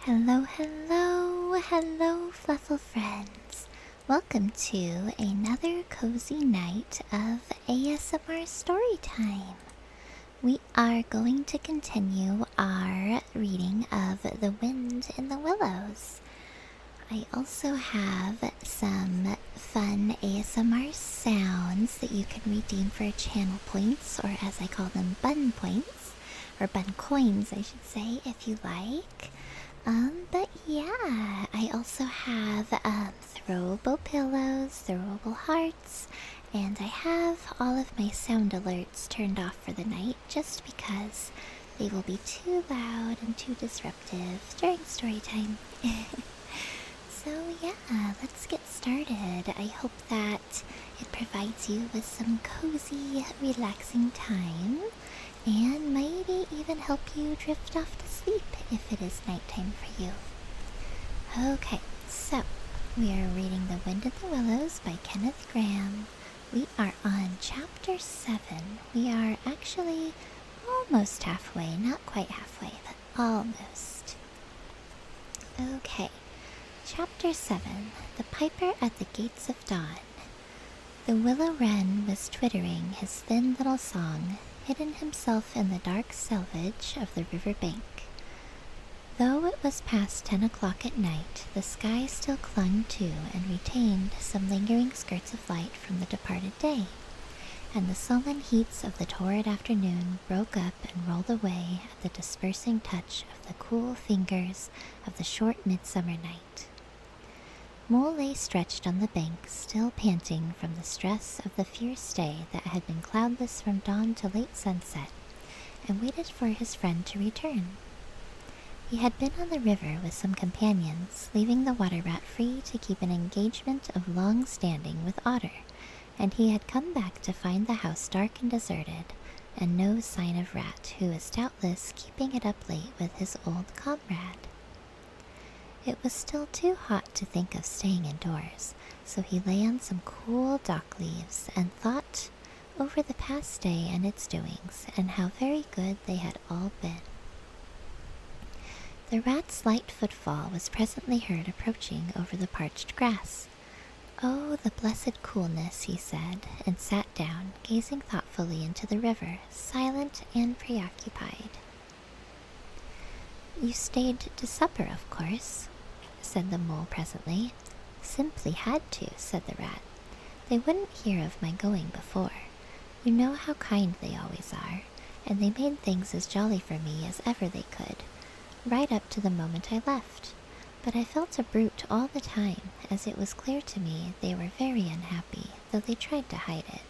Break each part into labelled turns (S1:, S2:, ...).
S1: Hello, hello, hello, Fluffle friends. Welcome to another cozy night of ASMR Storytime. We are going to continue our reading of The Wind in the Willows. I also have some fun ASMR sounds that you can redeem for channel points, or as I call them, bun points, or bun coins, I should say, if you like. But yeah, I also have throwable pillows, throwable hearts, and I have all of my sound alerts turned off for the night just because they will be too loud and too disruptive during story time. So yeah, let's get started. I hope that it provides you with some cozy, relaxing time and maybe even help you drift off to sleep if it is nighttime for you. Okay, so we are reading The Wind in the Willows by Kenneth Grahame. We are on chapter 7. We are actually almost halfway, not quite halfway, but almost. Okay, chapter 7, The Piper at the Gates of Dawn. The willow wren was twittering his thin little song, hidden himself in the dark selvage of the river bank. Though it was past 10 o'clock at night, the sky still clung to and retained some lingering skirts of light from the departed day, and the sullen heats of the torrid afternoon broke up and rolled away at the dispersing touch of the cool fingers of the short midsummer night. Mole lay stretched on the bank, still panting from the stress of the fierce day that had been cloudless from dawn to late sunset, and waited for his friend to return. He had been on the river with some companions, leaving the water rat free to keep an engagement of long standing with Otter, and he had come back to find the house dark and deserted, and no sign of Rat, who was doubtless keeping it up late with his old comrade. It was still too hot to think of staying indoors, so he lay on some cool dock leaves and thought over the past day and its doings, and how very good they had all been. The rat's light footfall was presently heard approaching over the parched grass. "Oh, the blessed coolness," he said, and sat down, gazing thoughtfully into the river, silent and preoccupied. "You stayed to supper, of course," said the mole presently. "Simply had to," said the rat. "They wouldn't hear of my going before. You know how kind they always are, and they made things as jolly for me as ever they could, right up to the moment I left. But I felt a brute all the time, as it was clear to me they were very unhappy, though they tried to hide it.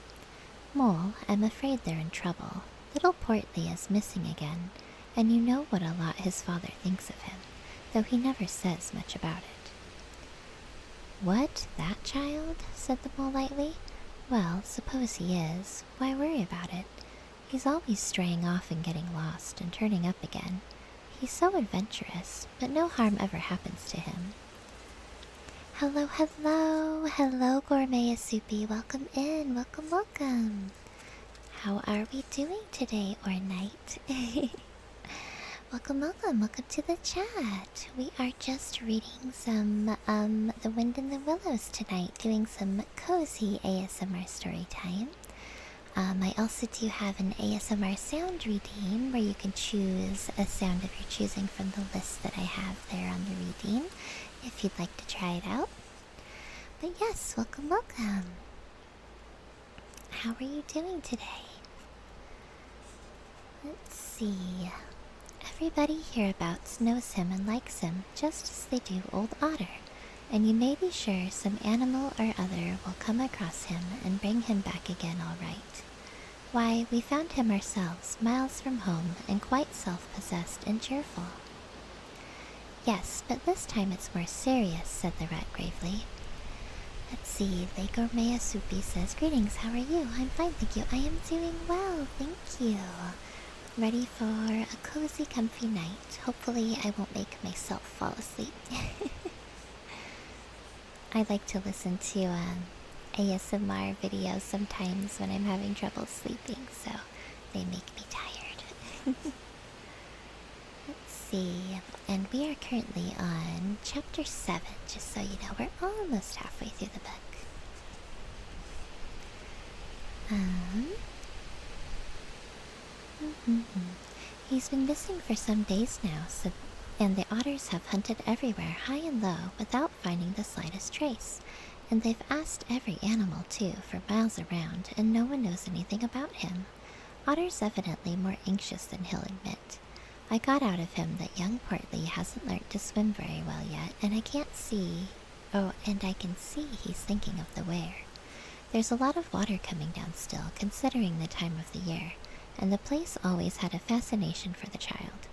S1: Mole, I'm afraid they're in trouble. Little Portly is missing again, and you know what a lot his father thinks of him, though he never says much about it." "What, that child?" said the mole lightly. "Well, suppose he is. Why worry about it? He's always straying off and getting lost and turning up again. He's so adventurous, but no harm ever happens to him." "Hello, hello, hello, Gourmet Soupy. Welcome in, welcome, welcome. How are we doing today or night?" Welcome, welcome, welcome to the chat. We are just reading some The Wind in the Willows tonight, doing some cozy ASMR story time. I also do have an ASMR sound redeem where you can choose a sound of your choosing from the list that I have there on the redeem if you'd like to try it out. But yes, welcome, welcome. How are you doing today? Let's see. Everybody hereabouts knows him and likes him just as they do old Otter, and you may be sure some animal or other will come across him and bring him back again all right. Why, we found him ourselves, miles from home, and quite self-possessed and cheerful." "Yes, but this time it's more serious," said the rat gravely. "Let's see, Le Gourmet Soupy says, 'Greetings, how are you?' I'm fine, thank you. I am doing well, thank you. Ready for a cozy, comfy night. Hopefully I won't make myself fall asleep." I like to listen to ASMR videos sometimes when I'm having trouble sleeping, so they make me tired. Let's see. And we are currently on chapter 7, just so you know. We're almost halfway through the book. He's been missing for some days now, and the otters have hunted everywhere, high and low, without finding the slightest trace. And they've asked every animal, too, for miles around, and no one knows anything about him. Otter's evidently more anxious than he'll admit. I got out of him that young Portly hasn't learnt to swim very well yet, and I can see he's thinking of the where. There's a lot of water coming down still, considering the time of the year, and the place always had a fascination for the child.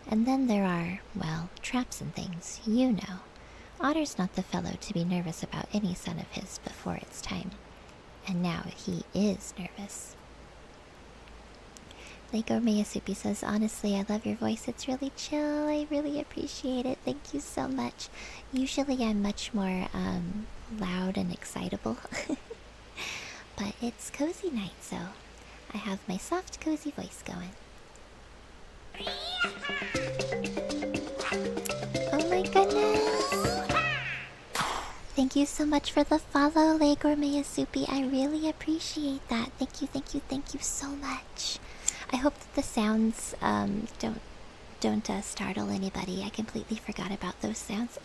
S1: And then there are, well, traps and things, you know. Otter's not the fellow to be nervous about any son of his before it's time. And now he is nervous. Lego Miyasupi says, honestly, I love your voice. It's really chill. I really appreciate it. Thank you so much. Usually I'm much more loud and excitable. But it's cozy night, so I have my soft, cozy voice going. Oh my goodness! Thank you so much for the follow, Lego Miyasupi. I really appreciate that. Thank you so much. I hope that the sounds don't startle anybody. I completely forgot about those sounds.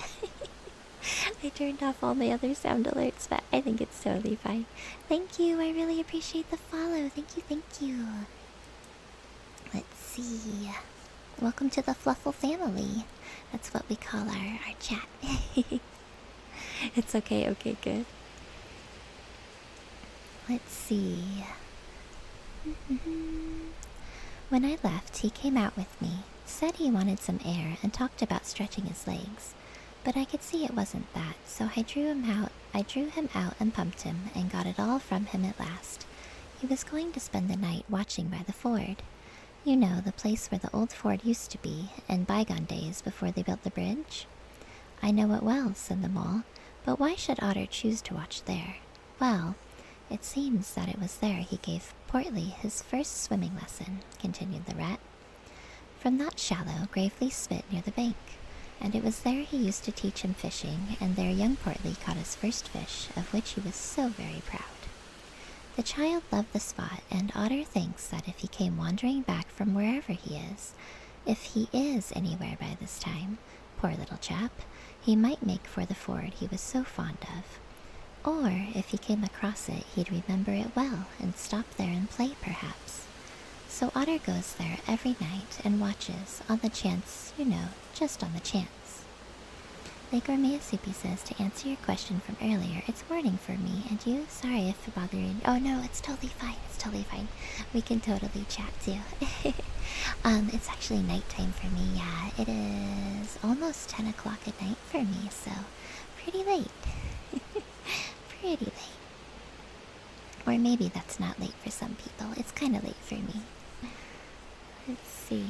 S1: I turned off all my other sound alerts, but I think it's totally fine. Thank you. I really appreciate the follow. Thank you. Let's see. Welcome to the Fluffle family. That's what we call our chat. It's okay. Okay, good. Let's see. When I left, he came out with me, said he wanted some air, and talked about stretching his legs. But I could see it wasn't that, so I drew him out and pumped him, and got it all from him at last. He was going to spend the night watching by the ford. You know, the place where the old ford used to be, in bygone days before they built the bridge. I know it well, said the mole, but why should Otter choose to watch there? Well, it seems that it was there he gave Portly his first swimming lesson, continued the rat. From that shallow, gravely spit near the bank, and it was there he used to teach him fishing, and there young Portly caught his first fish, of which he was so very proud. The child loved the spot, and Otter thinks that if he came wandering back from wherever he is anywhere by this time, poor little chap, he might make for the ford he was so fond of. Or, if he came across it, he'd remember it well and stop there and play, perhaps. So Otter goes there every night and watches, on the chance, just on the chance. Lego Miyasupi says, to answer your question from earlier, it's morning for me, and you? Sorry if it bothered you. Oh no, it's totally fine. We can totally chat too. It's actually nighttime for me, yeah. It is almost 10 o'clock at night for me, so pretty late. Pretty late. Or maybe that's not late for some people. It's kind of late for me. Let's see.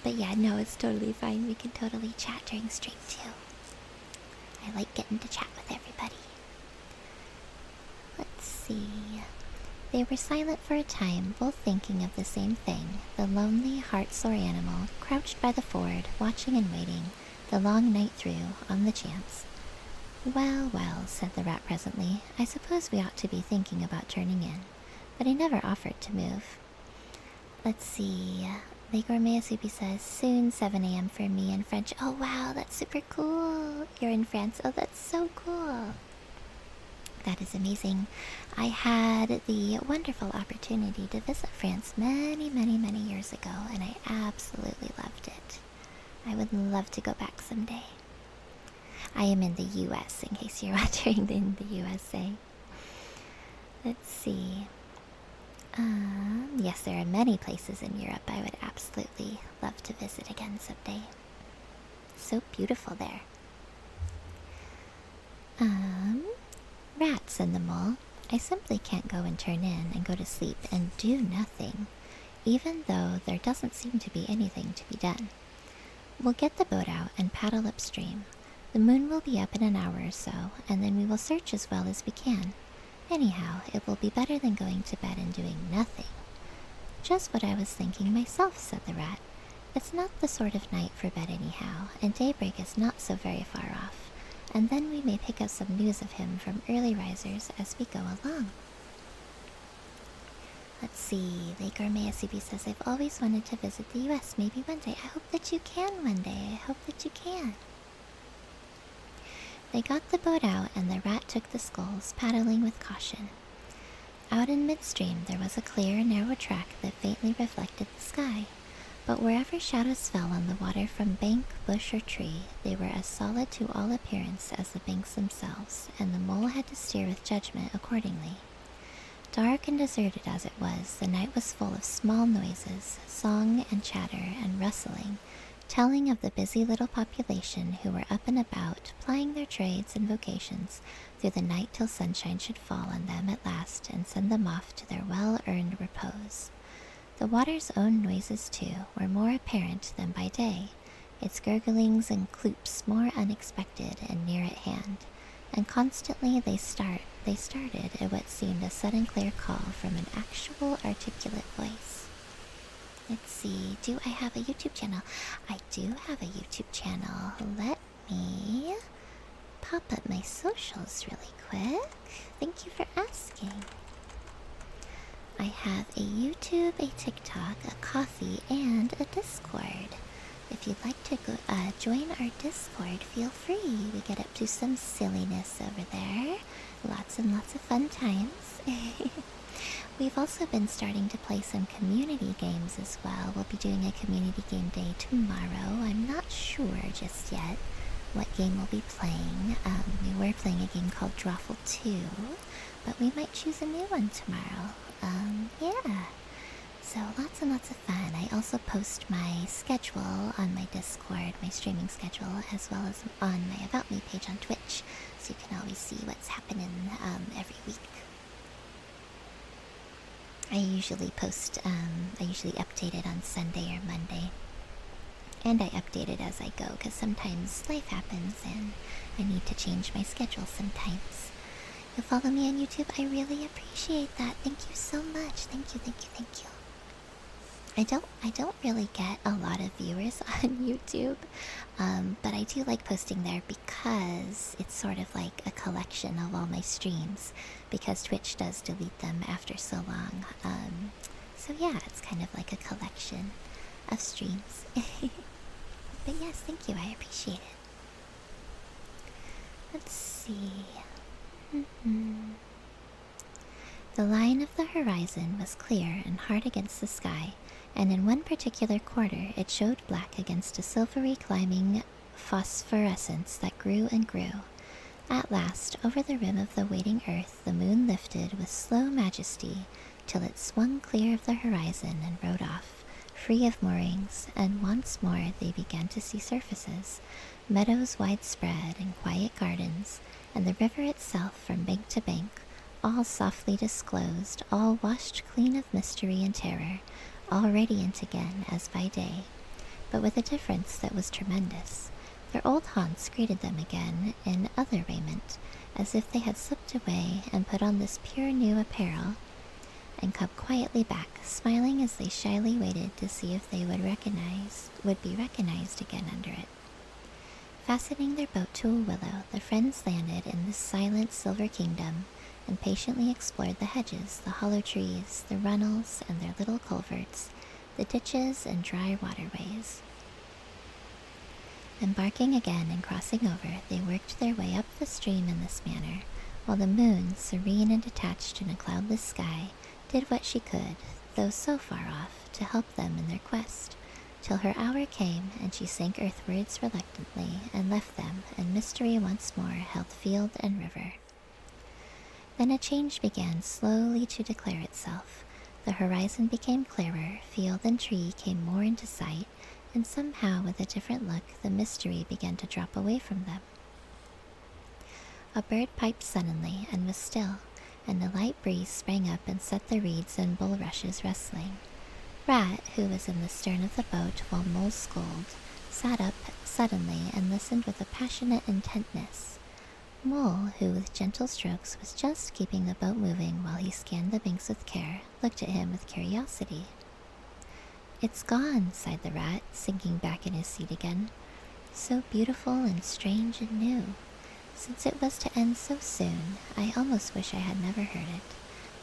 S1: But yeah, no, it's totally fine. We can totally chat during stream too. I like getting to chat with everybody. Let's see. They were silent for a time, both thinking of the same thing. The lonely, heart-sore animal, crouched by the ford, watching and waiting, the long night through, on the chance. Well, said the rat presently, I suppose we ought to be thinking about turning in. But he never offered to move. Let's see. Lego Miyasupi says, soon 7 a.m. for me in French. Oh wow, that's super cool. You're in France. Oh, that's so cool. That is amazing. I had the wonderful opportunity to visit France many years ago, and I absolutely loved it. I would love to go back someday. I am in the US, in case you're wondering, in the USA. Let's see. Yes, there are many places in Europe I would absolutely love to visit again someday. So beautiful there. Rat, said the mole. I simply can't go and turn in and go to sleep and do nothing, even though there doesn't seem to be anything to be done. We'll get the boat out and paddle upstream. The moon will be up in an hour or so, and then we will search as well as we can. Anyhow, it will be better than going to bed and doing nothing. Just what I was thinking myself, said the rat. It's not the sort of night for bed anyhow, and daybreak is not so very far off, and then we may pick up some news of him from early risers as we go along. Let's see, Lake Gourmet SCB says, I've always wanted to visit the US, maybe one day. I hope that you can one day. I hope that you can. They got the boat out, and the rat took the sculls, paddling with caution. Out in midstream there was a clear, narrow track that faintly reflected the sky, but wherever shadows fell on the water from bank, bush, or tree, they were as solid to all appearance as the banks themselves, and the mole had to steer with judgment accordingly. Dark and deserted as it was, the night was full of small noises, song and chatter and rustling, telling of the busy little population who were up and about, plying their trades and vocations through the night till sunshine should fall on them at last and send them off to their well-earned repose. The water's own noises, too, were more apparent than by day, its gurglings and cloops more unexpected and near at hand, and constantly they started at what seemed a sudden clear call from an actual articulate voice. Let's see, do I have a YouTube channel? I do have a YouTube channel. Let me pop up my socials really quick. Thank you for asking. I have a YouTube, a TikTok, a Coffee, and a Discord. If you'd like to join our Discord, feel free. We get up to some silliness over there. Lots and lots of fun times. We've also been starting to play some community games as well. We'll be doing a community game day tomorrow. I'm not sure just yet what game we'll be playing. We were playing a game called Drawful 2, but we might choose a new one tomorrow. Yeah. So lots and lots of fun. I also post my schedule on my Discord, my streaming schedule, as well as on my About Me page on Twitch, so you can always see what's happening every week. I usually update it on Sunday or Monday. And I update it as I go, because sometimes life happens and I need to change my schedule sometimes. You'll follow me on YouTube? I really appreciate that. Thank you so much. Thank you, thank you, thank you. I don't really get a lot of viewers on YouTube, but I do like posting there because it's sort of like a collection of all my streams, because Twitch does delete them after so long. So yeah, it's kind of like a collection of streams. But yes, thank you, I appreciate it. Let's see. The line of the horizon was clear and hard against the sky, and in one particular quarter it showed black against a silvery climbing phosphorescence that grew and grew. At last, over the rim of the waiting earth, the moon lifted with slow majesty till it swung clear of the horizon and rode off, free of moorings, and once more they began to see surfaces, meadows widespread and quiet gardens, and the river itself from bank to bank, all softly disclosed, all washed clean of mystery and terror, all radiant again as by day, but with a difference that was tremendous. Their old haunts greeted them again in other raiment, as if they had slipped away and put on this pure new apparel, and come quietly back, smiling as they shyly waited to see if they would be recognized again under it. Fastening their boat to a willow, the friends landed in this silent silver kingdom, and patiently explored the hedges, the hollow trees, the runnels, and their little culverts, the ditches and dry waterways. Embarking again and crossing over, they worked their way up the stream in this manner, while the moon, serene and detached in a cloudless sky, did what she could, though so far off, to help them in their quest, till her hour came, and she sank earthwards reluctantly, and left them, and mystery once more held field and river. Then a change began slowly to declare itself. The horizon became clearer, field and tree came more into sight, and somehow with a different look the mystery began to drop away from them. A bird piped suddenly and was still, and the light breeze sprang up and set the reeds and bulrushes rustling. Rat, who was in the stern of the boat while Mole scolded, sat up suddenly and listened with a passionate intentness. Mole, who with gentle strokes was just keeping the boat moving while he scanned the banks with care, looked at him with curiosity. It's gone, sighed the rat, sinking back in his seat again. So beautiful and strange and new. Since it was to end so soon, I almost wish I had never heard it,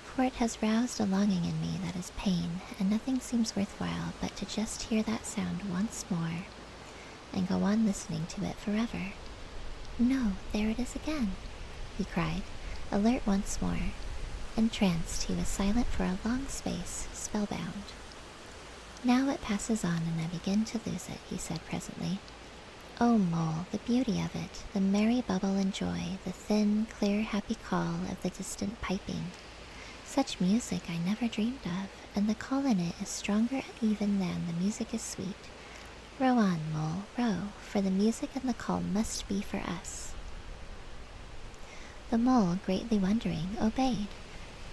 S1: for it has roused a longing in me that is pain, and nothing seems worthwhile but to just hear that sound once more, and go on listening to it forever. No, there it is again, he cried, alert once more. Entranced, he was silent for a long space, spellbound. Now it passes on and I begin to lose it, he said presently. Oh, Mole, the beauty of it, the merry bubble and joy, the thin, clear, happy call of the distant piping. Such music I never dreamed of, and the call in it is stronger even than the music is sweet. Row on, Mole, row, for the music and the call must be for us. The Mole, greatly wondering, obeyed.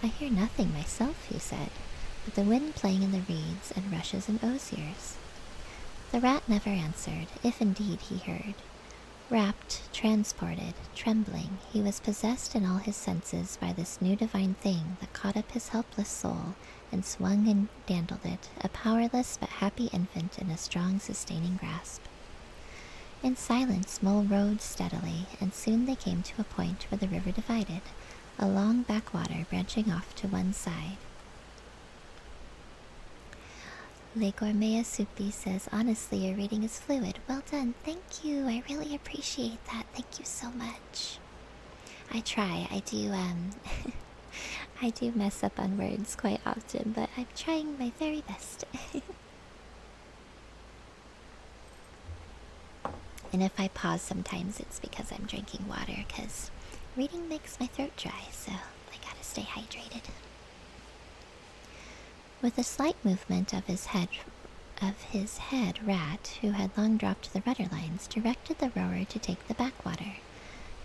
S1: I hear nothing myself, he said, but the wind playing in the reeds and rushes and osiers. The rat never answered, if indeed he heard. Rapt, transported, trembling, he was possessed in all his senses by this new divine thing that caught up his helpless soul and swung and dandled it, a powerless but happy infant in a strong sustaining grasp. In silence Mole rowed steadily, and soon they came to a point where the river divided, a long backwater branching off to one side. Le Gourmet Soupi says, honestly, your reading is fluid. Well done. Thank you. I really appreciate that. Thank you so much. I try. I do, I do mess up on words quite often, but I'm trying my very best. And if I pause sometimes, it's because I'm drinking water, because reading makes my throat dry, so I gotta stay hydrated. With a slight movement of his head, Rat, who had long dropped the rudder lines, directed the rower to take the backwater.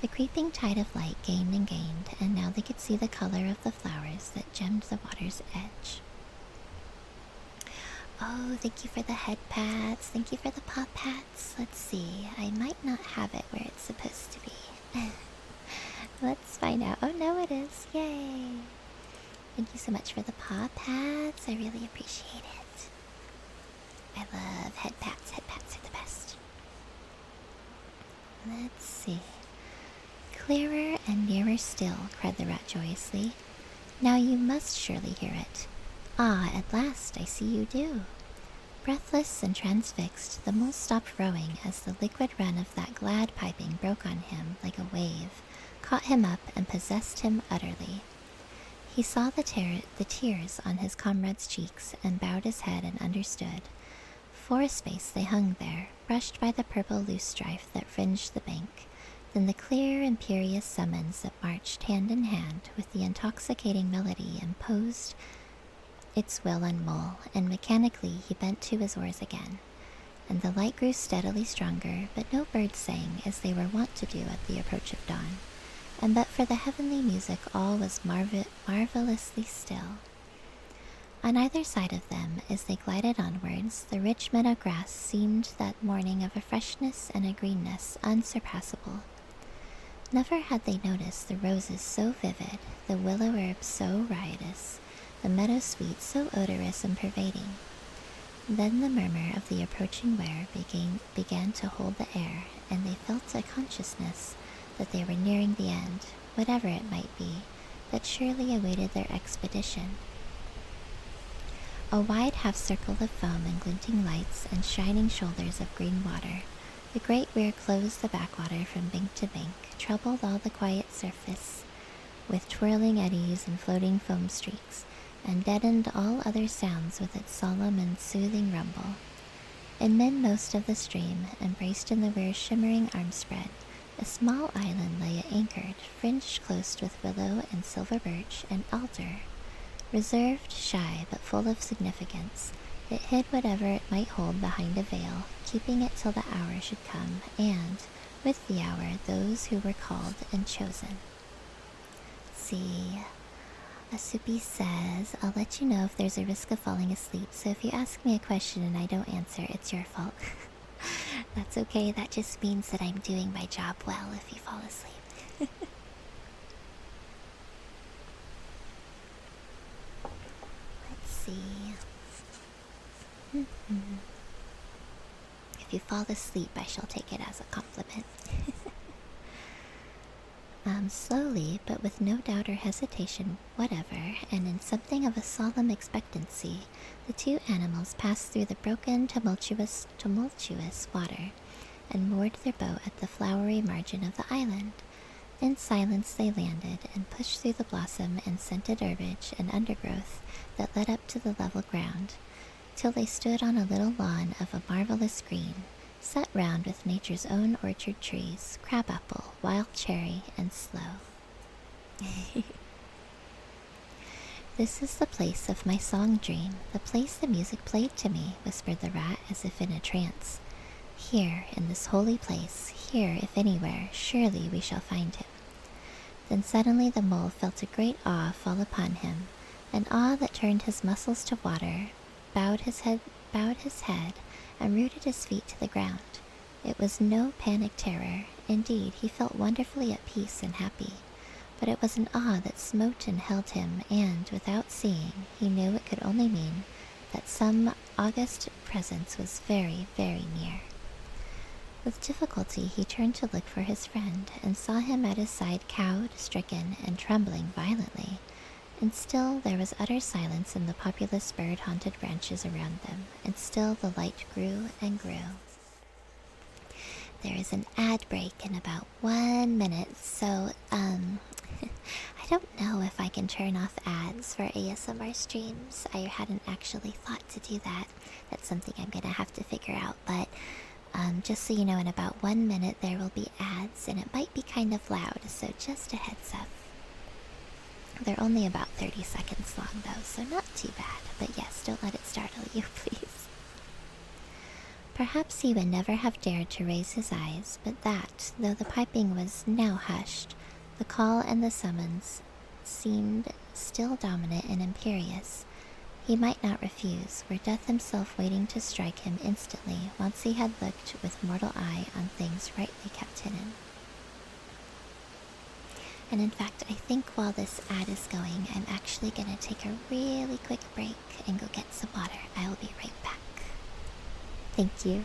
S1: The creeping tide of light gained and gained, and now they could see the color of the flowers that gemmed the water's edge. Oh, thank you for the head pats. Thank you for the paw pats. Let's see. I might not have it where it's supposed to be. Let's find out. Oh, no, it is. Yay. Thank you so much for the paw pats. I really appreciate it. I love head pats. Head pats are the best. Let's see. Clearer and nearer still, cried the rat joyously. Now you must surely hear it. Ah, at last I see you do. Breathless and transfixed, the mole stopped rowing as the liquid run of that glad piping broke on him like a wave, caught him up and possessed him utterly. He saw the tears on his comrade's cheeks and bowed his head and understood. For a space they hung there, brushed by the purple loosestrife that fringed the bank, then the clear, imperious summons that marched hand in hand with the intoxicating melody imposed its will on Mole, and mechanically he bent to his oars again. And the light grew steadily stronger, but no birds sang as they were wont to do at the approach of dawn. And but for the heavenly music all was marvelously still. On either side of them, as they glided onwards, the rich meadow grass seemed that morning of a freshness and a greenness unsurpassable. Never had they noticed the roses so vivid, the willow herbs so riotous, the meadow sweet so odorous and pervading. Then the murmur of the approaching weir began to hold the air, and they felt a consciousness that they were nearing the end, whatever it might be, that surely awaited their expedition. A wide half-circle of foam and glinting lights and shining shoulders of green water, the great weir closed the backwater from bank to bank, troubled all the quiet surface with twirling eddies and floating foam streaks, and deadened all other sounds with its solemn and soothing rumble. In midmost of the stream, embraced in the weir's shimmering arm-spread, a small island lay anchored, fringed close with willow and silver birch and alder. Reserved, shy, but full of significance, it hid whatever it might hold behind a veil, keeping it till the hour should come, and, with the hour, those who were called and chosen. See, Asupi says, I'll let you know if there's a risk of falling asleep, so if you ask me a question and I don't answer, it's your fault. That's okay, that just means that I'm doing my job well if you fall asleep. Let's see. If you fall asleep, I shall take it as a compliment. Slowly, but with no doubt or hesitation whatever, and in something of a solemn expectancy, the two animals passed through the broken, tumultuous water, and moored their boat at the flowery margin of the island. In silence they landed, and pushed through the blossom and scented herbage and undergrowth that led up to the level ground, till they stood on a little lawn of a marvelous green, set round with nature's own orchard trees, crabapple, wild cherry, and sloe. This is the place of my song dream, the place the music played to me, whispered the rat as if in a trance. Here, in this holy place, here, if anywhere, surely we shall find him. Then suddenly the mole felt a great awe fall upon him, an awe that turned his muscles to water, bowed his head, and rooted his feet to the ground. It was no panic terror. Indeed, he felt wonderfully at peace and happy. But it was an awe that smote and held him, and, without seeing, he knew it could only mean that some august presence was very, very near. With difficulty he turned to look for his friend, and saw him at his side cowed, stricken, and trembling violently. And still there was utter silence in the populous bird-haunted branches around them, and still the light grew and grew. There is an ad break in about 1 minute, so, I don't know if I can turn off ads for ASMR streams. I hadn't actually thought to do that. That's something I'm gonna have to figure out, but, just so you know, in about 1 minute there will be ads, and it might be kind of loud, so just a heads up. They're only about 30 seconds long, though, so not too bad. But yes, don't let it startle you, please. Perhaps he would never have dared to raise his eyes, but that, though the piping was now hushed, the call and the summons seemed still dominant and imperious. He might not refuse, were death himself waiting to strike him instantly once he had looked with mortal eye on things rightly kept hidden. And in fact, I think while this ad is going, I'm actually gonna take a really quick break and go get some water. I will be right back. Thank you.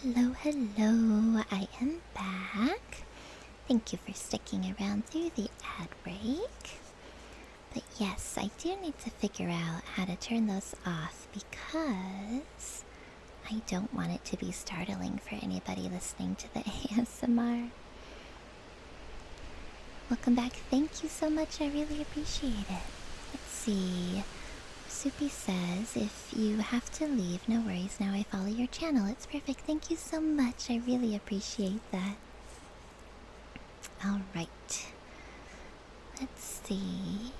S1: Hello, hello, I am back. Thank you for sticking around through the ad break. But yes, I do need to figure out how to turn those off because I don't want it to be startling for anybody listening to the ASMR. Welcome back, thank you so much, I really appreciate it. Let's see. Soupy says, if you have to leave, no worries, now I follow your channel. It's perfect, thank you so much, I really appreciate that. Alright. Let's see.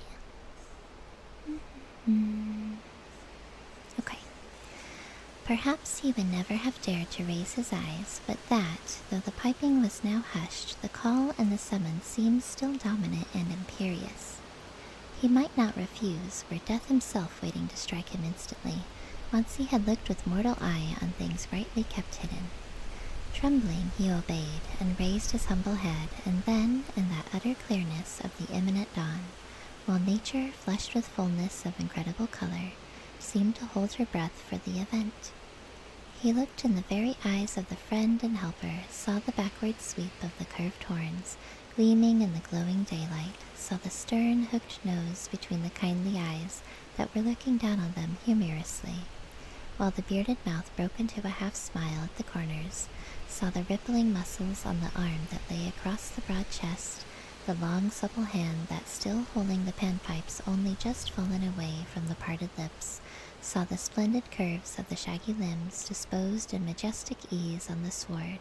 S1: Okay. Perhaps he would never have dared to raise his eyes, but that, though the piping was now hushed, the call and the summons seemed still dominant and imperious. He might not refuse, were death himself waiting to strike him instantly, once he had looked with mortal eye on things rightly kept hidden. Trembling, he obeyed, and raised his humble head, and then, in that utter clearness of the imminent dawn, while nature, flushed with fullness of incredible color, seemed to hold her breath for the event, he looked in the very eyes of the friend and helper, saw the backward sweep of the curved horns, gleaming in the glowing daylight, saw the stern, hooked nose between the kindly eyes that were looking down on them humorously, while the bearded mouth broke into a half-smile at the corners, saw the rippling muscles on the arm that lay across the broad chest, the long supple hand that, still holding the panpipes only just fallen away from the parted lips, saw the splendid curves of the shaggy limbs disposed in majestic ease on the sward,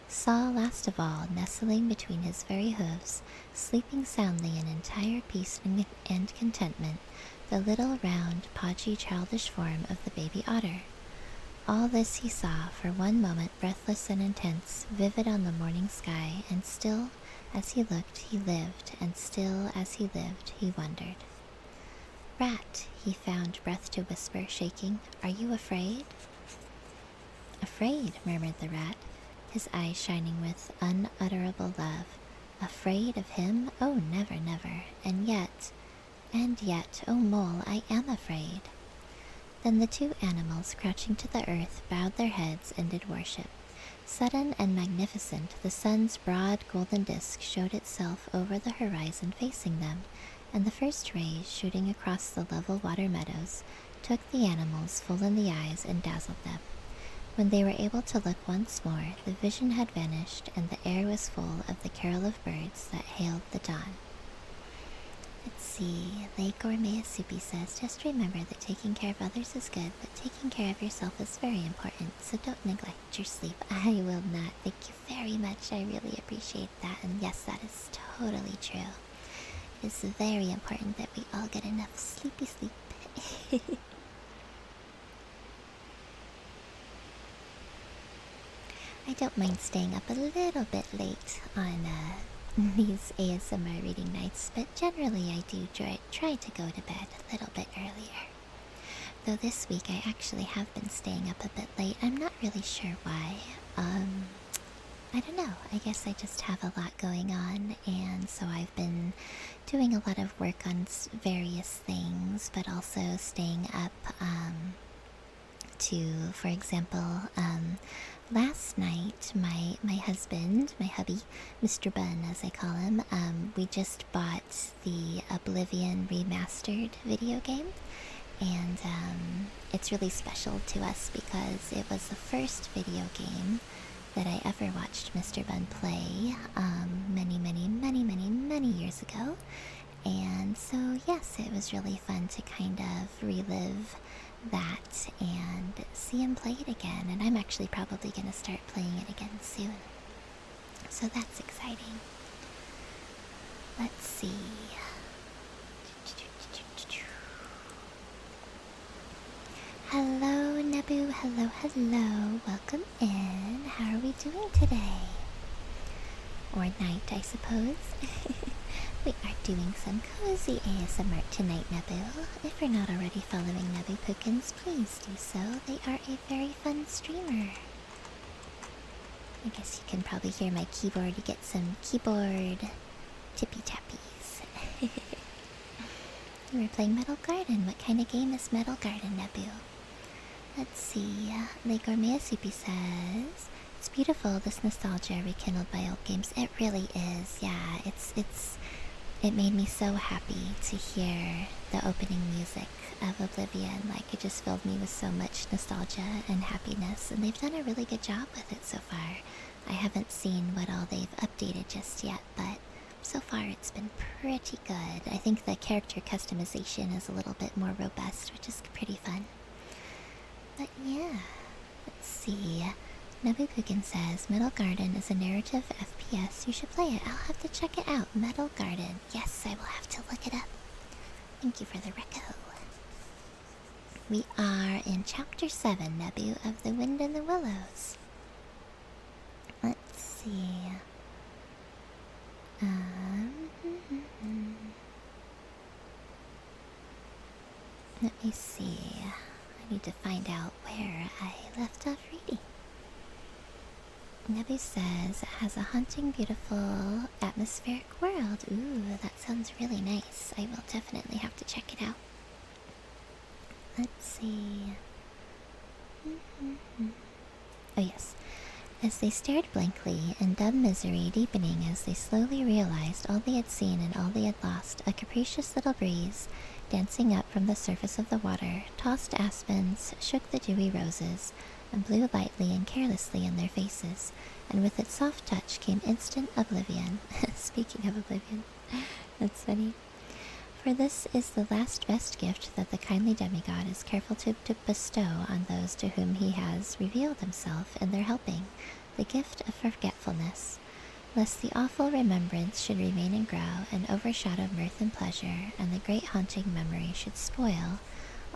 S1: saw, last of all, nestling between his very hoofs, sleeping soundly in entire peace and contentment, the little, round, podgy, childish form of the baby otter. All this he saw, for one moment breathless and intense, vivid on the morning sky, and still, as he looked, he lived, and still, as he lived, he wondered. "Rat," he found breath to whisper, shaking, "are you afraid?" "Afraid," murmured the rat, his eyes shining with unutterable love. "Afraid of him? Oh, never, never. And yet, oh mole, I am afraid." Then the two animals, crouching to the earth, bowed their heads and did worship. Sudden and magnificent, the sun's broad golden disk showed itself over the horizon facing them, and the first rays, shooting across the level water meadows, took the animals full in the eyes and dazzled them. When they were able to look once more, the vision had vanished, and the air was full of the carol of birds that hailed the dawn. Let's see, Lake Gourmet Soupy says, just remember that taking care of others is good, but taking care of yourself is very important, so don't neglect your sleep. I will not. Thank you very much. I really appreciate that, and yes, that is totally true. It is very important that we all get enough sleepy sleep. I don't mind staying up a little bit late on these ASMR reading nights, but generally I do try to go to bed a little bit earlier. Though this week I actually have been staying up a bit late. I'm not really sure why. I don't know. I guess I just have a lot going on, and so I've been doing a lot of work on various things, but also staying up to, for example, last night, my husband, my hubby, Mr. Bun as I call him, we just bought the Oblivion Remastered video game, and it's really special to us because it was the first video game that I ever watched Mr. Bun play many years ago, and so yes, it was really fun to kind of relive that and see him play it again, and I'm actually probably going to start playing it again soon, so that's exciting. Let's see. Hello Nebu, hello, welcome in. How are we doing today? Or night, I suppose. We are doing some cozy ASMR tonight, Nebu. If you're not already following Nebu Pookins, please do so. They are a very fun streamer. I guess you can probably hear my keyboard. You get some keyboard tippy-tappies. We're playing Metal Garden. What kind of game is Metal Garden, Nebu? Let's see. Le Gourmet Soupy says, "It's beautiful, this nostalgia rekindled by old games." It really is. Yeah, it made me so happy to hear the opening music of Oblivion. Like, it just filled me with so much nostalgia and happiness, and they've done a really good job with it so far. I haven't seen what all they've updated just yet, but so far it's been pretty good. I think the character customization is a little bit more robust, which is pretty fun. But yeah, let's see. Nabukukin says, "Metal Garden is a narrative FPS. You should play it. I'll have to check it out." Metal Garden. Yes, I will have to look it up. Thank you for the reco. We are in Chapter 7, Nebu, of The Wind and the Willows. Let's see. Let me see. I need to find out where I left off reading. Nebu says it has a haunting, beautiful, atmospheric world. Ooh, that sounds really nice. I will definitely have to check it out. Let's see. Oh yes. As they stared blankly, in dumb misery deepening as they slowly realized all they had seen and all they had lost, a capricious little breeze, dancing up from the surface of the water, tossed aspens, shook the dewy roses, and blew lightly and carelessly in their faces, and with its soft touch came instant oblivion. Speaking of oblivion, that's funny. For this is the last best gift that the kindly demigod is careful to bestow on those to whom he has revealed himself in their helping, the gift of forgetfulness, lest the awful remembrance should remain and grow, and overshadow mirth and pleasure, and the great haunting memory should spoil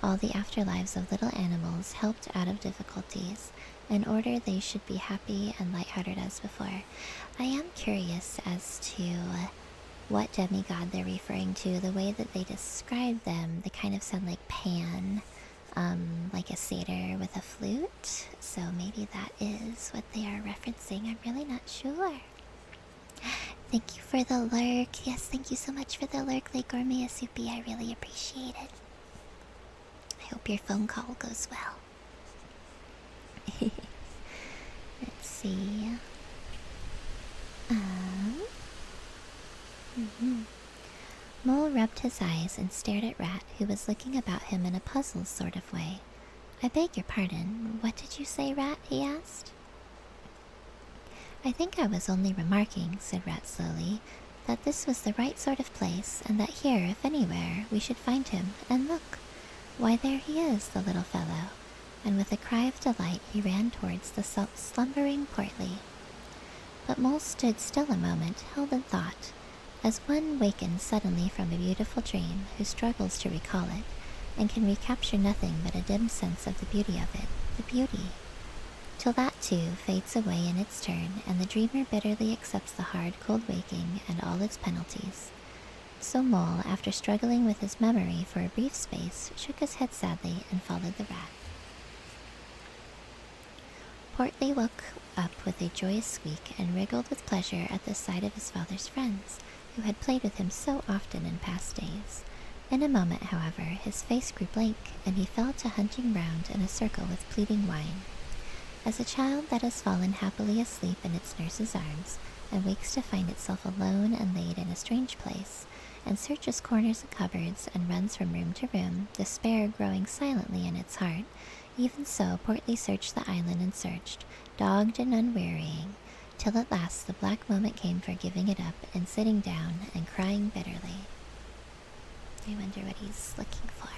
S1: all the afterlives of little animals helped out of difficulties, in order they should be happy and light-hearted as before. I am curious as to what demigod they're referring to. The way that they describe them, they kind of sound like Pan, like a satyr with a flute. So maybe that is what they are referencing. I'm really not sure. Thank you for the lurk. Yes, thank you so much for the lurk, Le Gourmet Soupy. I really appreciate it. I hope your phone call goes well. Let's see. Mole rubbed his eyes and stared at Rat, who was looking about him in a puzzled sort of way. "I beg your pardon, what did you say, Rat?" he asked. "I think I was only remarking," said Rat slowly, "that this was the right sort of place, and that here, if anywhere, we should find him. And look! Why, there he is, the little fellow!" And with a cry of delight he ran towards the slumbering Portly. But Mole stood still a moment, held in thought, as one wakened suddenly from a beautiful dream, who struggles to recall it, and can recapture nothing but a dim sense of the beauty of it, the beauty, till that too fades away in its turn, and the dreamer bitterly accepts the hard, cold waking and all its penalties. So Mole, after struggling with his memory for a brief space, shook his head sadly and followed the Rat. Portly woke up with a joyous squeak and wriggled with pleasure at the sight of his father's friends, who had played with him so often in past days. In a moment, however, his face grew blank, and he fell to hunting round in a circle with pleading whine. As a child that has fallen happily asleep in its nurse's arms, and wakes to find itself alone and laid in a strange place, and searches corners and cupboards, and runs from room to room, despair growing silently in its heart, even so Portly searched the island and searched, dogged and unwearying, till at last the black moment came for giving it up and sitting down and crying bitterly. I wonder what he's looking for.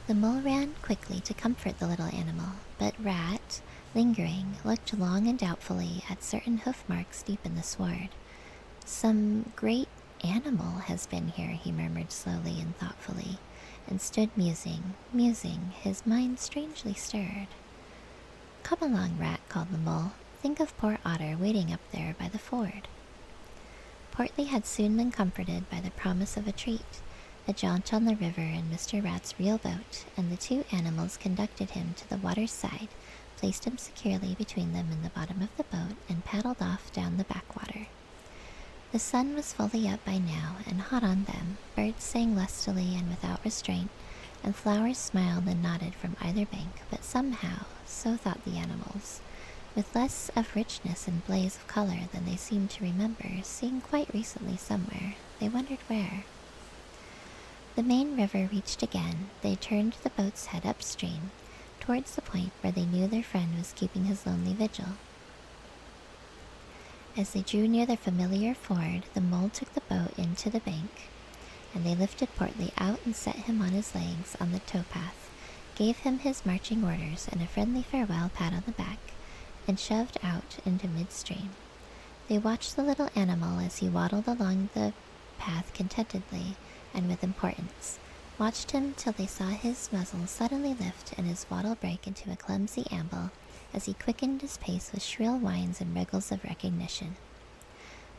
S1: The Mole ran quickly to comfort the little animal, but Rat, lingering, looked long and doubtfully at certain hoof marks deep in the sward. "Some great animal has been here," he murmured slowly and thoughtfully, and stood musing, his mind strangely stirred. "Come along, Rat," called the Mole. "Think of poor Otter waiting up there by the ford." Portly had soon been comforted by the promise of a treat, a jaunt on the river in Mr. Rat's real boat, and the two animals conducted him to the water's side, placed him securely between them in the bottom of the boat, and paddled off down the backwater. The sun was fully up by now, and hot on them. Birds sang lustily and without restraint, and flowers smiled and nodded from either bank, but somehow, so thought the animals, with less of richness and blaze of color than they seemed to remember seeing quite recently somewhere. They wondered where. The main river reached again, they turned the boat's head upstream, towards the point where they knew their friend was keeping his lonely vigil. As they drew near the familiar ford, the mole took the boat into the bank, and they lifted Portly out and set him on his legs on the towpath, gave him his marching orders and a friendly farewell pat on the back, and shoved out into midstream. They watched the little animal as he waddled along the path contentedly and with importance, watched him till they saw his muzzle suddenly lift and his waddle break into a clumsy amble as he quickened his pace with shrill whines and wriggles of recognition.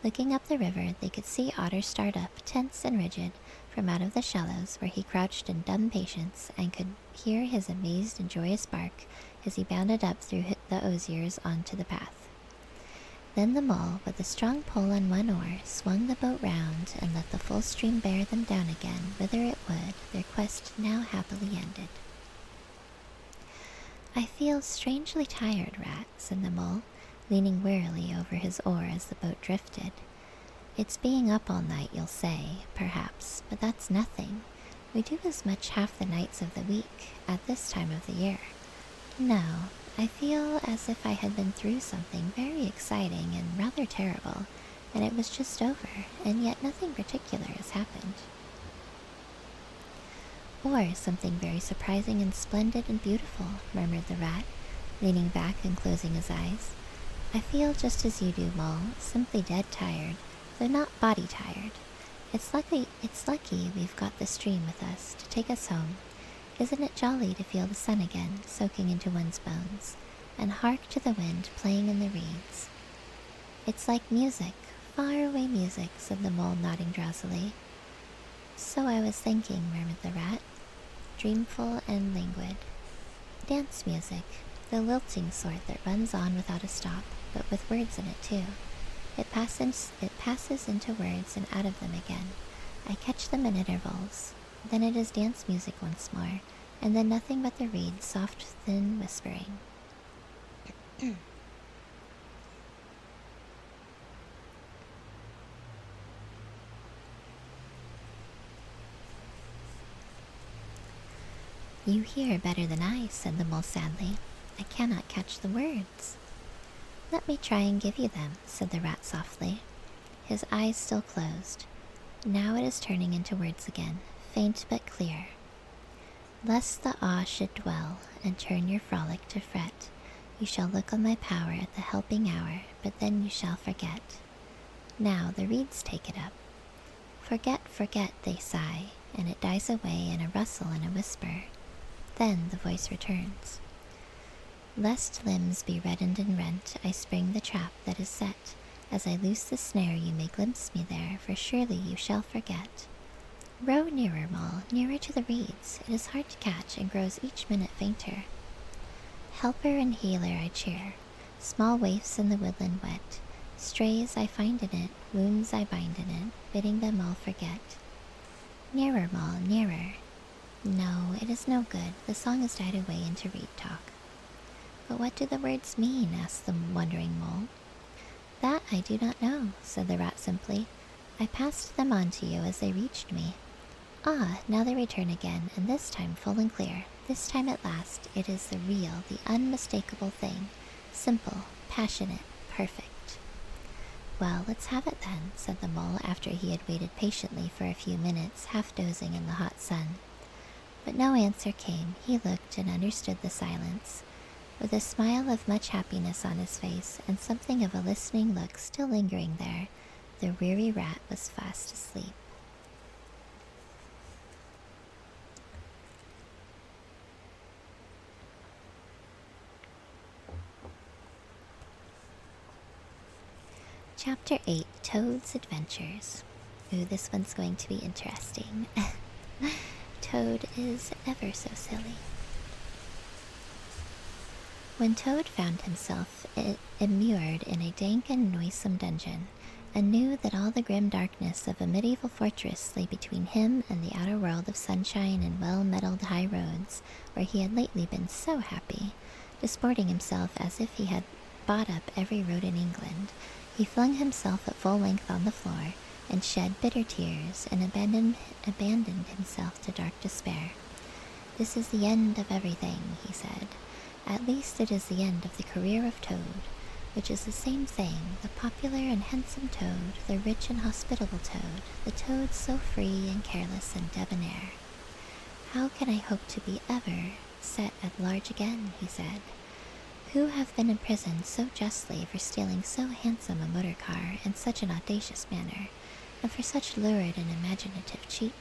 S1: Looking up the river, they could see Otter start up, tense and rigid, from out of the shallows where he crouched in dumb patience, and could hear his amazed and joyous bark as he bounded up through the osiers onto the path. Then the mole, with a strong pull on one oar, swung the boat round and let the full stream bear them down again whither it would, their quest now happily ended. "I feel strangely tired, Rat," said the mole, leaning wearily over his oar as the boat drifted. "It's being up all night, you'll say, perhaps, but that's nothing. We do as much half the nights of the week at this time of the year. No, I feel as if I had been through something very exciting and rather terrible, and it was just over, and yet nothing particular has happened." "Or something very surprising and splendid and beautiful," murmured the rat, leaning back and closing his eyes. "I feel just as you do, Mole, simply dead tired, though not body tired. It's lucky we've got the stream with us to take us home. Isn't it jolly to feel the sun again, soaking into one's bones, and hark to the wind playing in the reeds?" "It's like music, far-away music," said the mole, nodding drowsily. "So I was thinking," murmured the rat, dreamful and languid. "Dance music, the lilting sort that runs on without a stop, but with words in it too. It passes into words and out of them again. I catch them in intervals. Then it is dance music once more, and then nothing but the reeds' soft, thin whispering." "You hear better than I," said the mole sadly. "I cannot catch the words." "Let me try and give you them," said the rat softly, his eyes still closed. Now it is turning into words again, faint but clear. "Lest the awe should dwell, and turn your frolic to fret, you shall look on my power at the helping hour, but then you shall forget." Now the reeds take it up. "Forget, forget," they sigh, and it dies away in a rustle and a whisper. Then the voice returns. "Lest limbs be reddened and rent, I spring the trap that is set. As I loose the snare you may glimpse me there, for surely you shall forget. Row nearer, Mole, nearer to the reeds. It is hard to catch and grows each minute fainter. Helper and healer I cheer, small waifs in the woodland wet. Strays I find in it, wounds I bind in it, bidding them all forget. Nearer, Mole, nearer." No, it is no good. The song has died away into reed talk. "But what do the words mean?" asked the wondering mole. "That I do not know," said the rat simply. "I passed them on to you as they reached me. Ah, now they return again, and this time full and clear. This time at last it is the real, the unmistakable thing. Simple, passionate, perfect." "Well, let's have it then," said the mole after he had waited patiently for a few minutes, half dozing in the hot sun. But no answer came. He looked and understood the silence. With a smile of much happiness on his face, and something of a listening look still lingering there, the weary rat was fast asleep. Chapter 8, Toad's Adventures. Ooh, this one's going to be interesting. Toad is ever so silly. When Toad found himself immured in a dank and noisome dungeon, and knew that all the grim darkness of a medieval fortress lay between him and the outer world of sunshine and well-metalled high roads, where he had lately been so happy, disporting himself as if he had bought up every road in England. He flung himself at full length on the floor, and shed bitter tears, and abandoned himself to dark despair. "This is the end of everything," he said. "At least it is the end of the career of Toad, which is the same thing, the popular and handsome Toad, the rich and hospitable Toad, the Toad so free and careless and debonair. How can I hope to be ever set at large again?" he said. "Who have been imprisoned so justly for stealing so handsome a motor car in such an audacious manner, and for such lurid and imaginative cheek,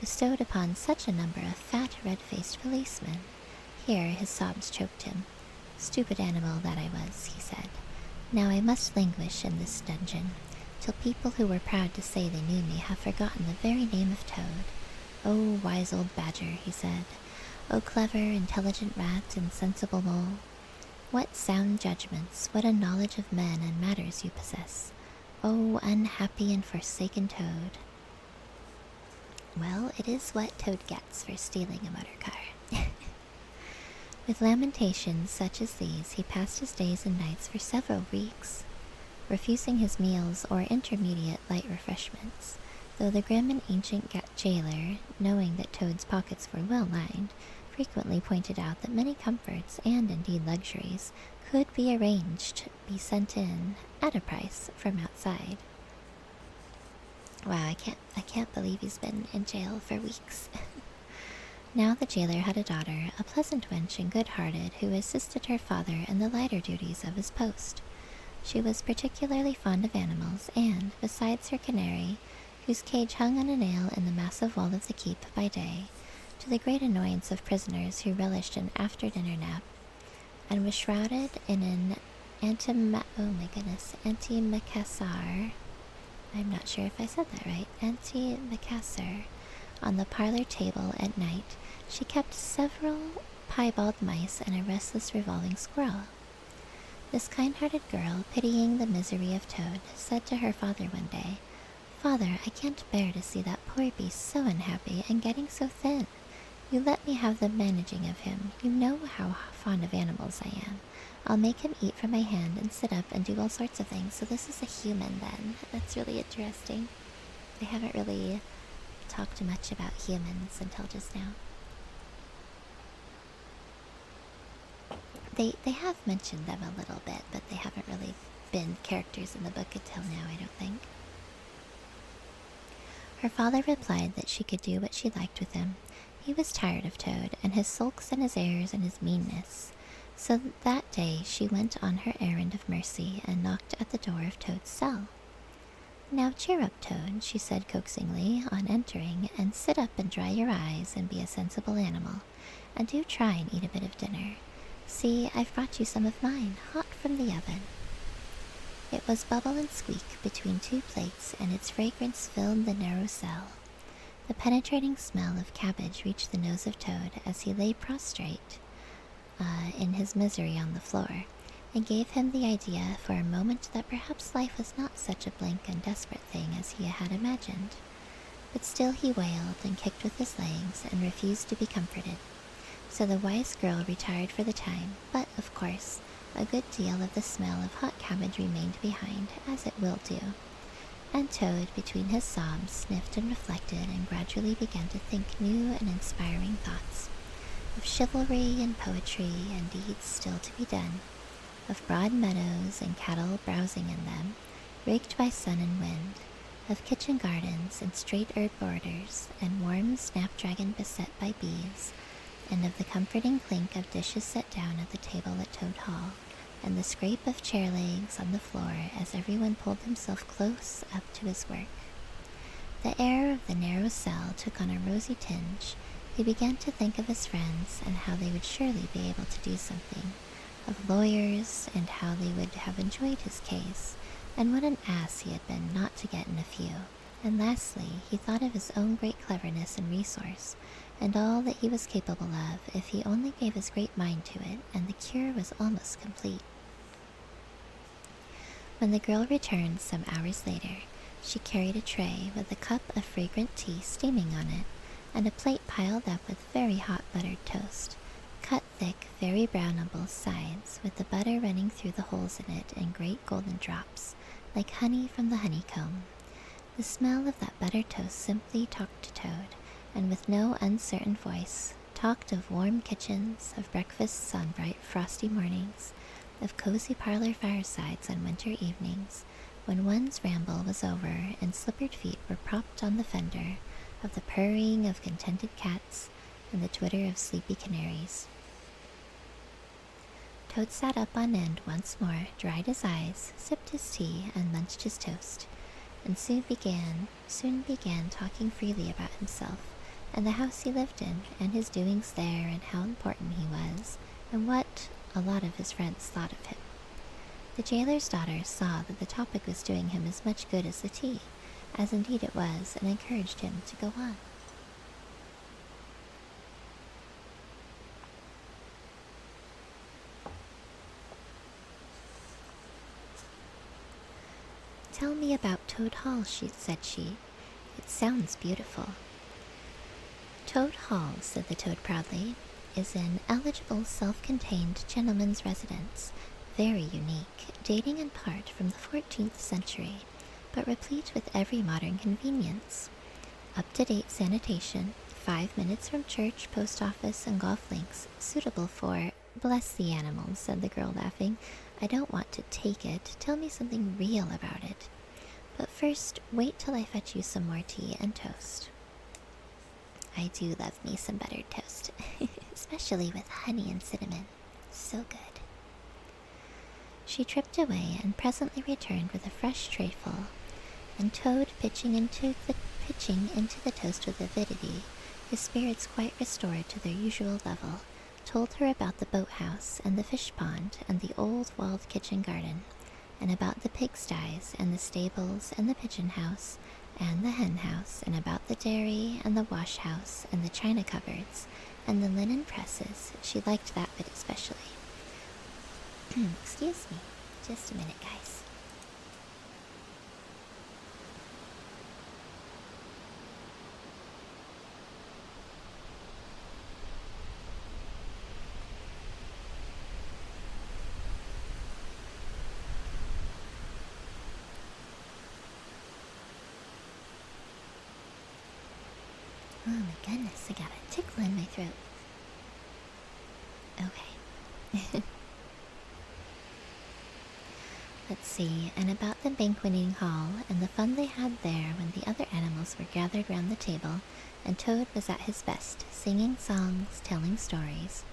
S1: bestowed upon such a number of fat, red-faced policemen?" Here his sobs choked him. "Stupid animal that I was," he said. "Now I must languish in this dungeon, till people who were proud to say they knew me have forgotten the very name of Toad. Oh, wise old badger," he said. "Oh, clever, intelligent rat and sensible mole. What sound judgments, what a knowledge of men and matters you possess. Oh, unhappy and forsaken Toad." Well, it is what Toad gets for stealing a motor car. With lamentations such as these, he passed his days and nights for several weeks, refusing his meals or intermediate light refreshments, though the grim and ancient jailer, knowing that Toad's pockets were well lined, frequently pointed out that many comforts, and indeed luxuries, could be arranged to be sent in, at a price, from outside. Wow, I can't believe he's been in jail for weeks. Now the jailer had a daughter, a pleasant wench and good-hearted, who assisted her father in the lighter duties of his post. She was particularly fond of animals, and, besides her canary, whose cage hung on a nail in the massive wall of the keep by day, to the great annoyance of prisoners who relished an after-dinner nap, and was shrouded in an antimacassar. I'm not sure if I said that right. Antimacassar. On the parlor table at night, she kept several piebald mice and a restless revolving squirrel. This kind-hearted girl, pitying the misery of Toad, said to her father one day, "Father, I can't bear to see that poor beast so unhappy and getting so thin. You let me have the managing of him. You know how fond of animals I am. I'll make him eat from my hand and sit up and do all sorts of things." So this is a human then. That's really interesting. I haven't really talked much about humans until just now. They have mentioned them a little bit, but they haven't really been characters in the book until now, I don't think. Her father replied that she could do what she liked with him. He was tired of Toad, and his sulks and his airs and his meanness. So that day she went on her errand of mercy and knocked at the door of Toad's cell. "Now cheer up, Toad," she said coaxingly on entering, "and sit up and dry your eyes and be a sensible animal. And do try and eat a bit of dinner. See, I've brought you some of mine, hot from the oven." It was bubble and squeak between two plates, and its fragrance filled the narrow cell. The penetrating smell of cabbage reached the nose of Toad as he lay prostrate in his misery on the floor, and gave him the idea for a moment that perhaps life was not such a blank and desperate thing as he had imagined. But still he wailed and kicked with his legs and refused to be comforted. So the wise girl retired for the time, but, of course, a good deal of the smell of hot cabbage remained behind, as it will do. And Toad, between his sobs, sniffed and reflected, and gradually began to think new and inspiring thoughts, of chivalry and poetry and deeds still to be done, of broad meadows and cattle browsing in them, raked by sun and wind, of kitchen gardens and straight herb borders, and warm snapdragon beset by bees, and of the comforting clink of dishes set down at the table at Toad Hall, and the scrape of chair legs on the floor as everyone pulled himself close up to his work. The air of the narrow cell took on a rosy tinge. He began to think of his friends, and how they would surely be able to do something, of lawyers, and how they would have enjoyed his case, and what an ass he had been not to get in a few. And lastly, he thought of his own great cleverness and resource, and all that he was capable of if he only gave his great mind to it, and the cure was almost complete. When the girl returned some hours later, she carried a tray with a cup of fragrant tea steaming on it, and a plate piled up with very hot buttered toast, cut thick, very brown on both sides, with the butter running through the holes in it in great golden drops, like honey from the honeycomb. The smell of that buttered toast simply talked to Toad, and with no uncertain voice, talked of warm kitchens, of breakfasts on bright frosty mornings, of cozy parlor firesides on winter evenings, when one's ramble was over and slippered feet were propped on the fender, of the purring of contented cats and the twitter of sleepy canaries. Toad sat up on end once more, dried his eyes, sipped his tea, and munched his toast, and soon began talking freely about himself, and the house he lived in, and his doings there, and how important he was, and what a lot of his friends thought of him. The jailer's daughter saw that the topic was doing him as much good as the tea, as indeed it was, and encouraged him to go on. "Tell me about Toad Hall," said she. "It sounds beautiful." "Toad Hall," said the Toad proudly, "is an eligible, self-contained gentleman's residence, very unique, dating in part from the 14th century, but replete with every modern convenience. Up-to-date sanitation, 5 minutes from church, post office, and golf links, suitable for—" "Bless the animals," said the girl, laughing. "I don't want to take it. Tell me something real about it. But first, wait till I fetch you some more tea and toast." "I do love me some buttered toast, especially with honey and cinnamon. So good." She tripped away and presently returned with a fresh trayful, and Toad, pitching into the toast with avidity, his spirits quite restored to their usual level, told her about the boathouse and the fish pond and the old walled kitchen garden, and about the pigsties and the stables and the pigeon house and the hen house, and about the dairy and the wash house and the china cupboards and the linen presses. She liked that bit especially. Excuse me, just a minute, guys. Oh my goodness, I got a tickle in my throat. Okay. Let's see, and about the banqueting hall and the fun they had there when the other animals were gathered round the table, and Toad was at his best, singing songs, telling stories,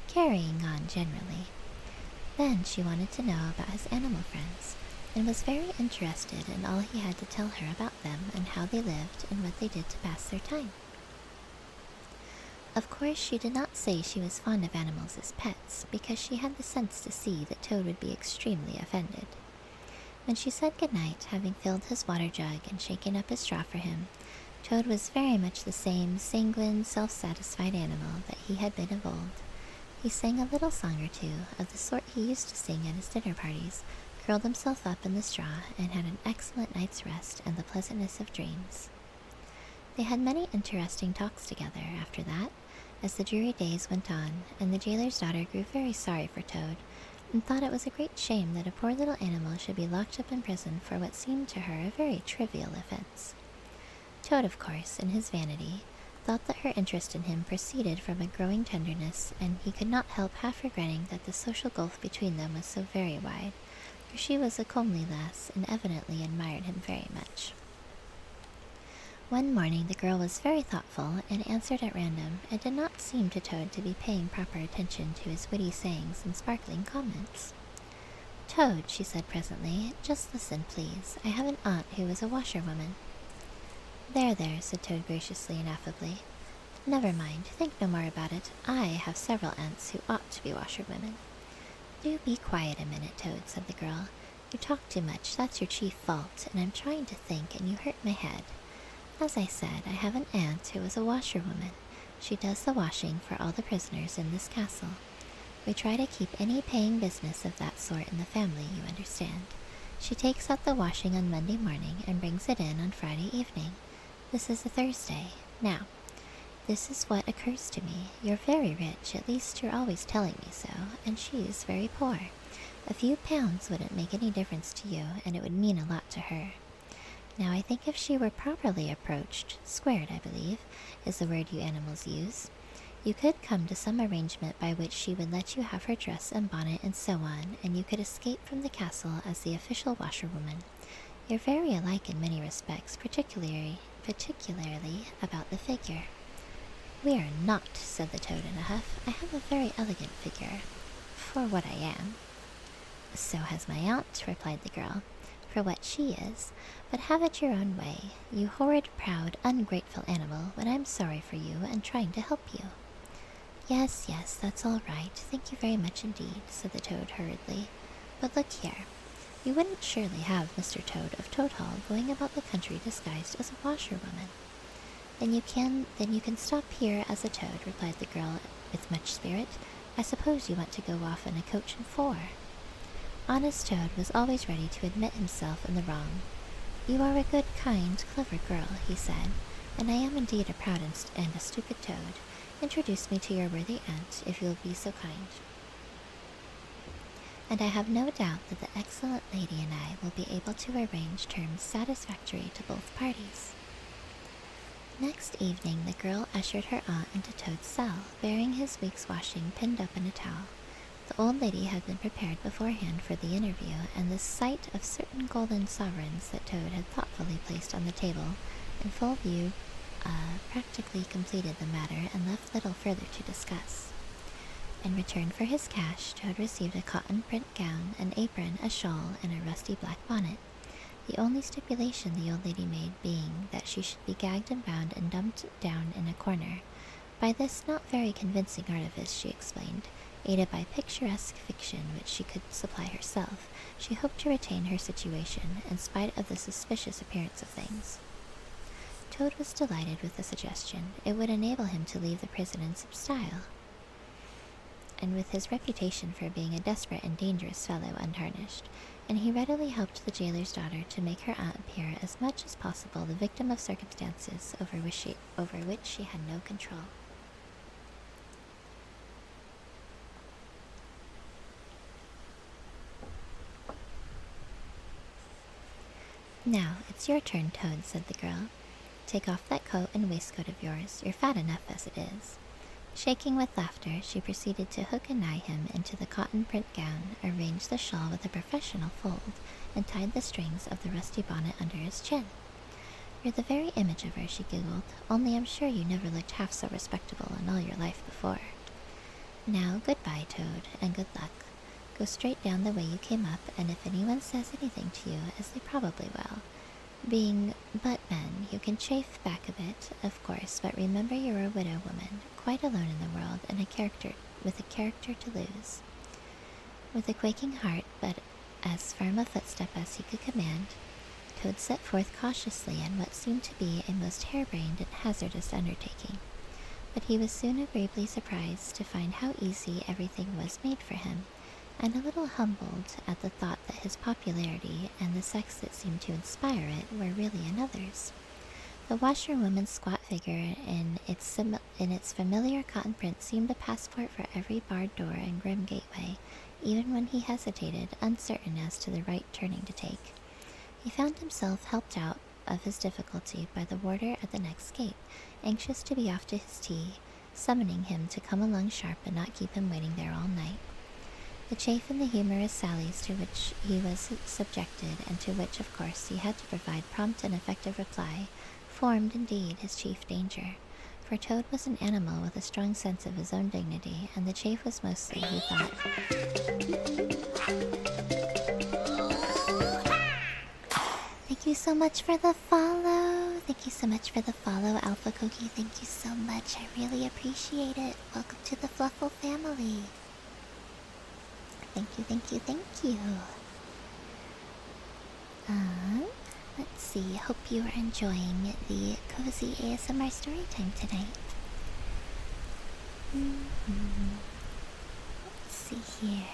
S1: carrying on generally. Then she wanted to know about his animal friends, and was very interested in all he had to tell her about them and how they lived and what they did to pass their time. Of course, she did not say she was fond of animals as pets, because she had the sense to see that Toad would be extremely offended. When she said good night, having filled his water jug and shaken up his straw for him, Toad was very much the same sanguine, self-satisfied animal that he had been of old. He sang a little song or two, of the sort he used to sing at his dinner parties, curled himself up in the straw, and had an excellent night's rest and the pleasantness of dreams. They had many interesting talks together after that, as the dreary days went on, and the jailer's daughter grew very sorry for Toad, and thought it was a great shame that a poor little animal should be locked up in prison for what seemed to her a very trivial offense. Toad, of course, in his vanity, thought that her interest in him proceeded from a growing tenderness, and he could not help half regretting that the social gulf between them was so very wide, for she was a comely lass, and evidently admired him very much. One morning the girl was very thoughtful, and answered at random, and did not seem to Toad to be paying proper attention to his witty sayings and sparkling comments. "Toad," she said presently, "just listen, please. I have an aunt who is a washerwoman." "There, there," said Toad graciously and affably. "Never mind, think no more about it. I have several aunts who ought to be washerwomen." "Do be quiet a minute, Toad," said the girl. "You talk too much, that's your chief fault, and I'm trying to think, and you hurt my head. As I said, I have an aunt who is a washerwoman. She does the washing for all the prisoners in this castle. We try to keep any paying business of that sort in the family, you understand. She takes out the washing on Monday morning and brings it in on Friday evening. This is a Thursday. Now, this is what occurs to me. You're very rich, at least you're always telling me so, and she's very poor. A few pounds wouldn't make any difference to you, and it would mean a lot to her. Now, I think if she were properly approached, squared, I believe, is the word you animals use, you could come to some arrangement by which she would let you have her dress and bonnet and so on, and you could escape from the castle as the official washerwoman. You're very alike in many respects, particularly about the figure. We are not, said the toad in a huff. I have a very elegant figure, for what I am. So has my aunt, replied the girl, for what she is, but have it your own way, you horrid, proud, ungrateful animal, when I'm sorry for you and trying to help you. Yes, yes, that's all right. Thank you very much indeed, said the toad hurriedly. But look here. You wouldn't surely have Mr. Toad of Toad Hall going about the country disguised as a washerwoman. Then you can stop here as a toad, replied the girl with much spirit. I suppose you want to go off in a coach and four. Honest Toad was always ready to admit himself in the wrong. You are a good, kind, clever girl, he said, and I am indeed a proud and a stupid toad. Introduce me to your worthy aunt, if you'll be so kind. And I have no doubt that the excellent lady and I will be able to arrange terms satisfactory to both parties. Next evening the girl ushered her aunt into Toad's cell, bearing his week's washing pinned up in a towel. The old lady had been prepared beforehand for the interview, and the sight of certain golden sovereigns that Toad had thoughtfully placed on the table in full view practically completed the matter and left little further to discuss. In return for his cash, Toad received a cotton print gown, an apron, a shawl, and a rusty black bonnet. The only stipulation the old lady made being that she should be gagged and bound and dumped down in a corner. By this not very convincing artifice, she explained, aided by picturesque fiction which she could supply herself, she hoped to retain her situation, in spite of the suspicious appearance of things. Toad was delighted with the suggestion. It would enable him to leave the prison in some style, and with his reputation for being a desperate and dangerous fellow untarnished, and he readily helped the jailer's daughter to make her aunt appear as much as possible the victim of circumstances over which she had no control. Now, it's your turn, Toad, said the girl. Take off that coat and waistcoat of yours. You're fat enough as it is. Shaking with laughter, she proceeded to hook and eye him into the cotton print gown, arranged the shawl with a professional fold, and tied the strings of the rusty bonnet under his chin. You're the very image of her, she giggled, only I'm sure you never looked half so respectable in all your life before. Now, goodbye, Toad, and good luck. Go straight down the way you came up, and if anyone says anything to you, as they probably will, being but men, you can chafe back a bit, of course, but remember you're a widow woman, quite alone in the world, and with a character to lose. With a quaking heart, but as firm a footstep as he could command, Toad set forth cautiously in what seemed to be a most harebrained and hazardous undertaking. But he was soon agreeably surprised to find how easy everything was made for him, and a little humbled at the thought that his popularity and the sex that seemed to inspire it were really another's. The washerwoman's squat figure in its familiar cotton print seemed a passport for every barred door and grim gateway, even when he hesitated, uncertain as to the right turning to take. He found himself helped out of his difficulty by the warder at the next gate, anxious to be off to his tea, summoning him to come along sharp and not keep him waiting there all night. The chaff and the humorous sallies to which he was subjected, and to which, of course, he had to provide prompt and effective reply, formed, indeed, his chief danger. For Toad was an animal with a strong sense of his own dignity, and the chaff was mostly, he thought, Thank you so much for the follow. Thank you so much for the follow, Alpha Cookie. Thank you so much. I really appreciate it. Welcome to the Fluffle family. Thank you, thank you, thank you. Let's see. Hope you are enjoying the cozy ASMR story time tonight. Let's see here.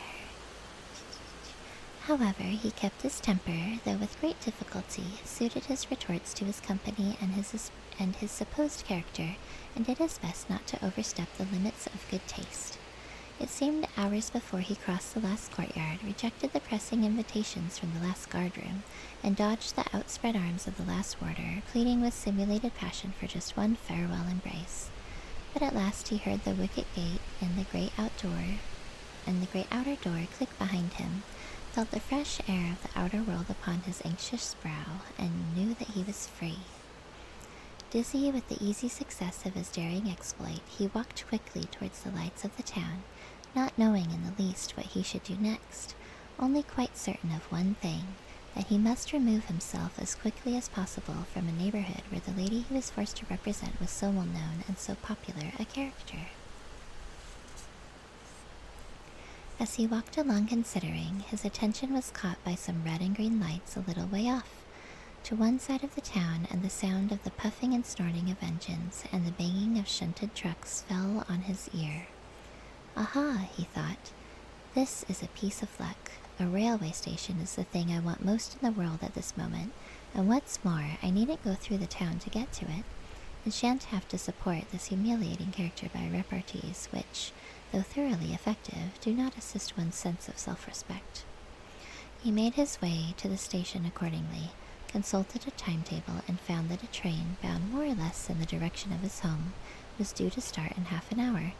S1: However, he kept his temper, though with great difficulty, suited his retorts to his company and his supposed character, and did his best not to overstep the limits of good taste. It seemed hours before he crossed the last courtyard, rejected the pressing invitations from the last guardroom, and dodged the outspread arms of the last warder, pleading with simulated passion for just one farewell embrace. But at last he heard the wicket gate and the great outer door click behind him, felt the fresh air of the outer world upon his anxious brow, and knew that he was free. Dizzy with the easy success of his daring exploit, he walked quickly towards the lights of the town, not knowing in the least what he should do next, only quite certain of one thing, that he must remove himself as quickly as possible from a neighborhood where the lady he was forced to represent was so well known and so popular a character. As he walked along considering, his attention was caught by some red and green lights a little way off, to one side of the town, and the sound of the puffing and snorting of engines and the banging of shunted trucks fell on his ear. Aha, he thought, this is a piece of luck. A railway station is the thing I want most in the world at this moment, and what's more, I needn't go through the town to get to it, and shan't have to support this humiliating character by repartees which, though thoroughly effective, do not assist one's sense of self-respect. He made his way to the station accordingly, consulted a timetable, and found that a train, bound more or less in the direction of his home, was due to start in half an hour.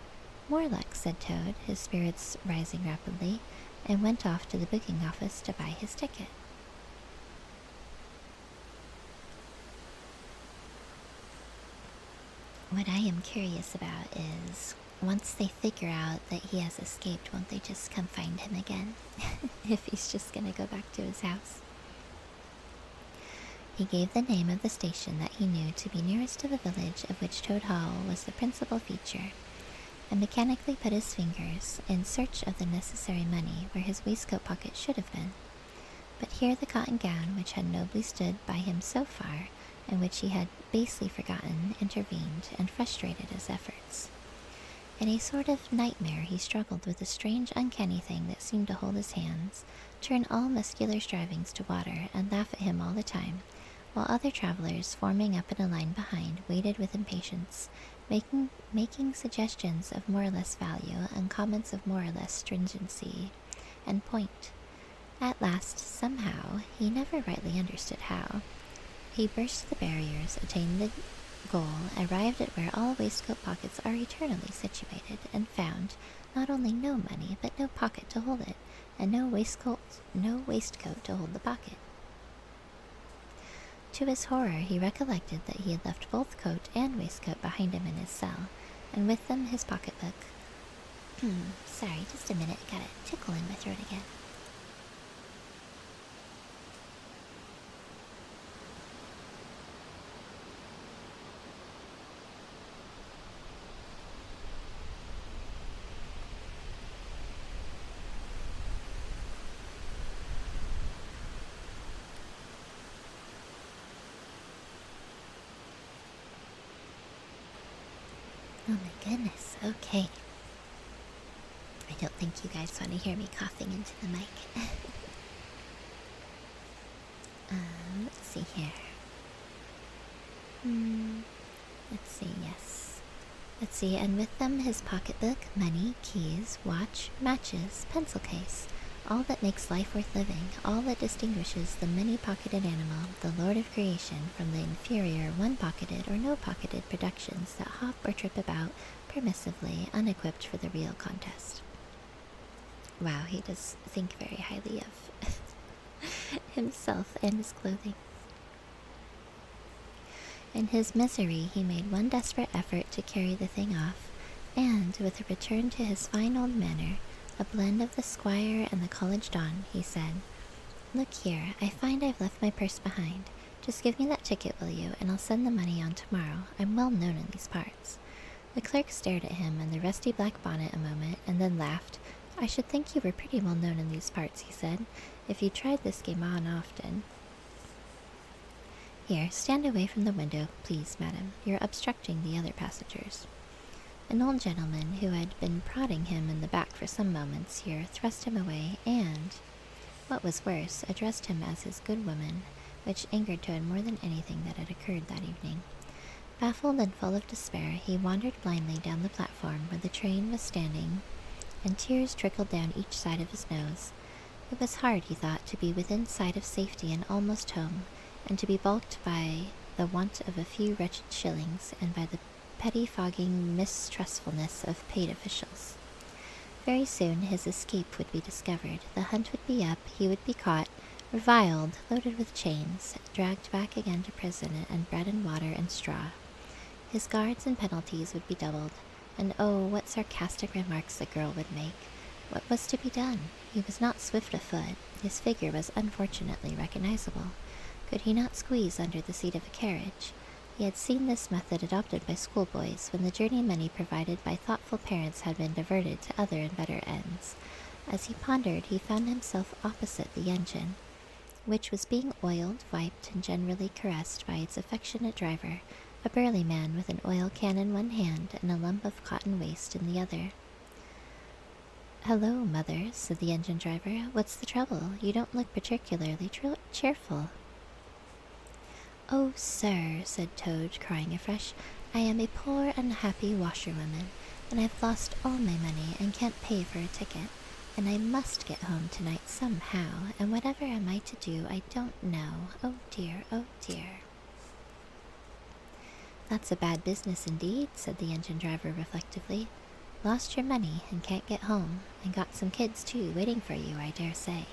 S1: More luck, said Toad, his spirits rising rapidly, and went off to the booking office to buy his ticket. What I am curious about is, once they figure out that he has escaped, won't they just come find him again? If he's just gonna go back to his house. He gave the name of the station that he knew to be nearest to the village of which Toad Hall was the principal feature, and mechanically put his fingers in search of the necessary money where his waistcoat pocket should have been. But here the cotton gown, which had nobly stood by him so far, and which he had basely forgotten, intervened and frustrated his efforts. In a sort of nightmare he struggled with a strange uncanny thing that seemed to hold his hands, turn all muscular strivings to water, and laugh at him all the time, while other travelers, forming up in a line behind, waited with impatience, making suggestions of more or less value and comments of more or less stringency and point. At last, somehow, he never rightly understood how, he burst the barriers, attained the goal, arrived at where all waistcoat pockets are eternally situated, and found not only no money, but no pocket to hold it, and no waistcoat to hold the pocket. To his horror, he recollected that he had left both coat and waistcoat behind him in his cell, and with them his pocketbook. Sorry, just a minute, I got a tickle in my throat again. Oh my goodness, okay. I don't think you guys want to hear me coughing into the mic. Let's see here. Let's see, yes. Let's see, and with them his pocketbook, money, keys, watch, matches, pencil case, all that makes life worth living, all that distinguishes the many-pocketed animal, the lord of creation, from the inferior one-pocketed or no-pocketed productions that hop or trip about permissively, unequipped for the real contest. Wow, he does think very highly of himself and his clothing. In his misery, he made one desperate effort to carry the thing off, and, with a return to his fine old manner, a blend of the squire and the college don, he said, "Look here, I find I've left my purse behind. Just give me that ticket, will you, and I'll send the money on tomorrow. I'm well known in these parts." The clerk stared at him and the rusty black bonnet a moment, and then laughed. "I should think you were pretty well known in these parts," he said, "if you tried this game on often. Here, stand away from the window, please, madam. You're obstructing the other passengers." An old gentleman, who had been prodding him in the back for some moments here, thrust him away, and, what was worse, addressed him as his good woman, which angered Toad more than anything that had occurred that evening. Baffled and full of despair, he wandered blindly down the platform where the train was standing, and tears trickled down each side of his nose. It was hard, he thought, to be within sight of safety and almost home, and to be balked by the want of a few wretched shillings, and by the pettifogging mistrustfulness of paid officials. Very soon his escape would be discovered. The hunt would be up, he would be caught, reviled, loaded with chains, dragged back again to prison and bread and water and straw. His guards and penalties would be doubled, and oh, what sarcastic remarks the girl would make. What was to be done? He was not swift of foot. His figure was unfortunately recognizable. Could he not squeeze under the seat of a carriage? He had seen this method adopted by schoolboys when the journey money provided by thoughtful parents had been diverted to other and better ends. As he pondered, he found himself opposite the engine, which was being oiled, wiped, and generally caressed by its affectionate driver, a burly man with an oil can in one hand and a lump of cotton waste in the other. "Hello, Mother," said the engine driver. "What's the trouble? You don't look particularly cheerful." "Oh, sir," said Toad, crying afresh, "I am a poor, unhappy washerwoman, and I've lost all my money and can't pay for a ticket, and I must get home tonight somehow, and whatever am I to do, I don't know. Oh dear, oh dear." "That's a bad business indeed," said the engine driver reflectively. "Lost your money and can't get home, and got some kids, too, waiting for you, I dare say."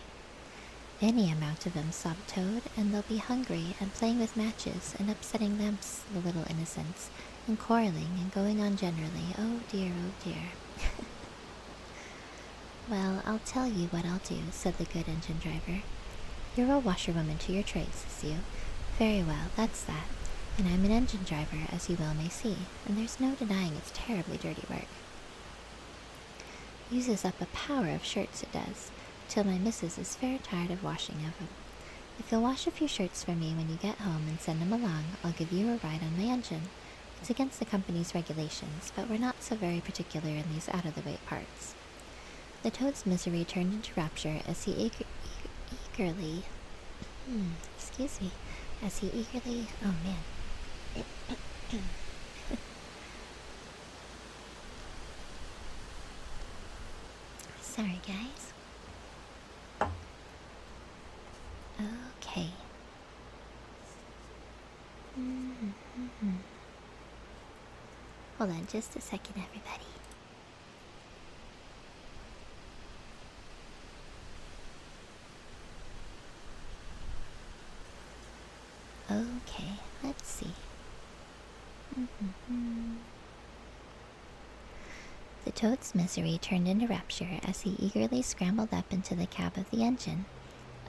S1: "Any amount of 'em," sobbed Toad, "and they'll be hungry and playing with matches and upsetting lamps, the little innocents, and quarreling and going on generally. Oh dear, oh dear." "Well, I'll tell you what I'll do," said the good engine driver. "You're a washerwoman to your trade, says you. Very well, that's that. And I'm an engine driver, as you well may see, and there's no denying it's terribly dirty work. Uses up a power of shirts, it does, till my missus is fair tired of washing of 'em. If you'll wash a few shirts for me when you get home and send 'em along, I'll give you a ride on my engine. It's against the company's regulations, but we're not so very particular in these out-of-the-way parts." The Toad's misery turned into rapture as he eagerly... excuse me. As he eagerly... Oh, man. Sorry, guys. Okay. Hold on just a second, everybody. Okay, let's see. The Toad's misery turned into rapture as he eagerly scrambled up into the cab of the engine.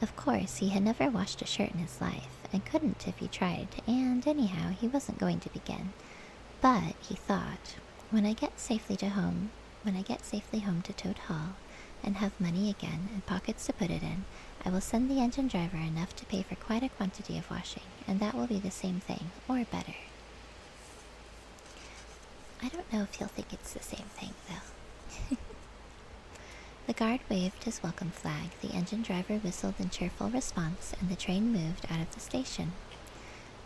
S1: Of course, he had never washed a shirt in his life, and couldn't if he tried, and anyhow, he wasn't going to begin. But, he thought, when I get safely home to Toad Hall, and have money again and pockets to put it in, I will send the engine driver enough to pay for quite a quantity of washing, and that will be the same thing, or better. I don't know if he'll think it's the same thing, though. The guard waved his welcome flag, the engine driver whistled in cheerful response, and the train moved out of the station.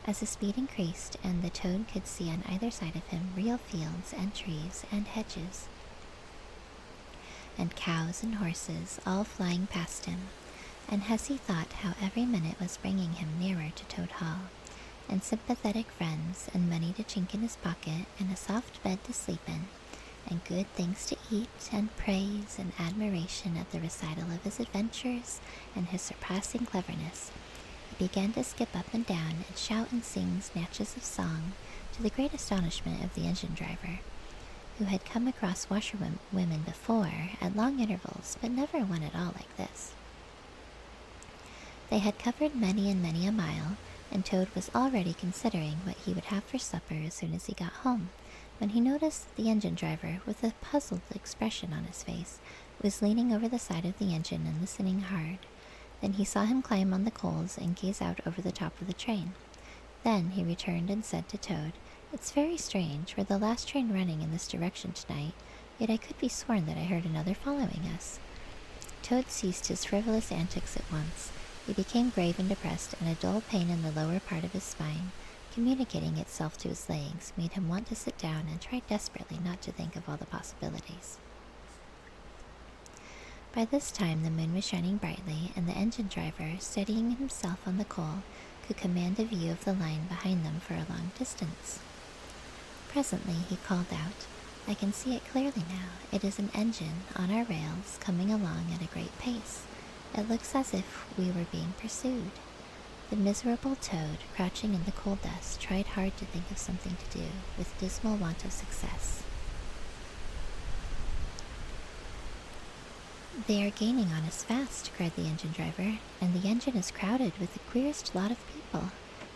S1: As the speed increased, and the Toad could see on either side of him real fields and trees and hedges, and cows and horses all flying past him, and as he thought how every minute was bringing him nearer to Toad Hall, and sympathetic friends, and money to chink in his pocket, and a soft bed to sleep in, and good things to eat, and praise and admiration at the recital of his adventures and his surpassing cleverness, he began to skip up and down and shout and sing snatches of song, to the great astonishment of the engine driver, who had come across washerwomen before at long intervals, but never one at all like this. They had covered many and many a mile, and Toad was already considering what he would have for supper as soon as he got home, when he noticed that the engine driver, with a puzzled expression on his face, was leaning over the side of the engine and listening hard. Then he saw him climb on the coals and gaze out over the top of the train. Then he returned and said to Toad, "It's very strange, we're the last train running in this direction tonight, yet I could be sworn that I heard another following us." Toad ceased his frivolous antics at once. He became grave and depressed, and a dull pain in the lower part of his spine, communicating itself to his legs, made him want to sit down and try desperately not to think of all the possibilities. By this time the moon was shining brightly, and the engine driver, steadying himself on the coal, could command a view of the line behind them for a long distance. Presently he called out, "I can see it clearly now. It is an engine on our rails, coming along at a great pace. It looks as if we were being pursued." The miserable Toad, crouching in the coal dust, tried hard to think of something to do, with dismal want of success. "They are gaining on us fast," cried the engine driver, "and the engine is crowded with the queerest lot of people.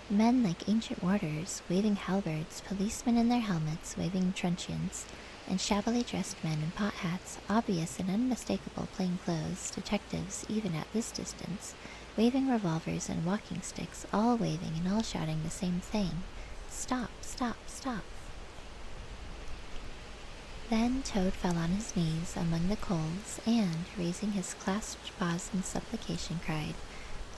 S1: Men like ancient warders, waving halberds, policemen in their helmets, waving truncheons, and shabbily dressed men in pot hats, obvious and unmistakable plain clothes, detectives, even at this distance, waving revolvers and walking sticks, all waving and all shouting the same thing. Stop, stop, stop." Then Toad fell on his knees among the coals and, raising his clasped paws in supplication, cried,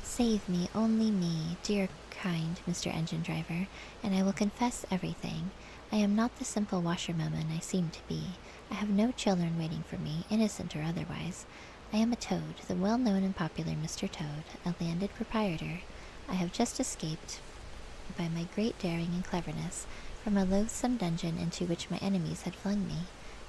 S1: "Save me, only me, dear kind Mr. Engine Driver, and I will confess everything. I am not the simple washerwoman I seem to be. I have no children waiting for me, innocent or otherwise. I am a Toad, the well-known and popular Mr. Toad, a landed proprietor. I have just escaped, by my great daring and cleverness, from a loathsome dungeon into which my enemies had flung me,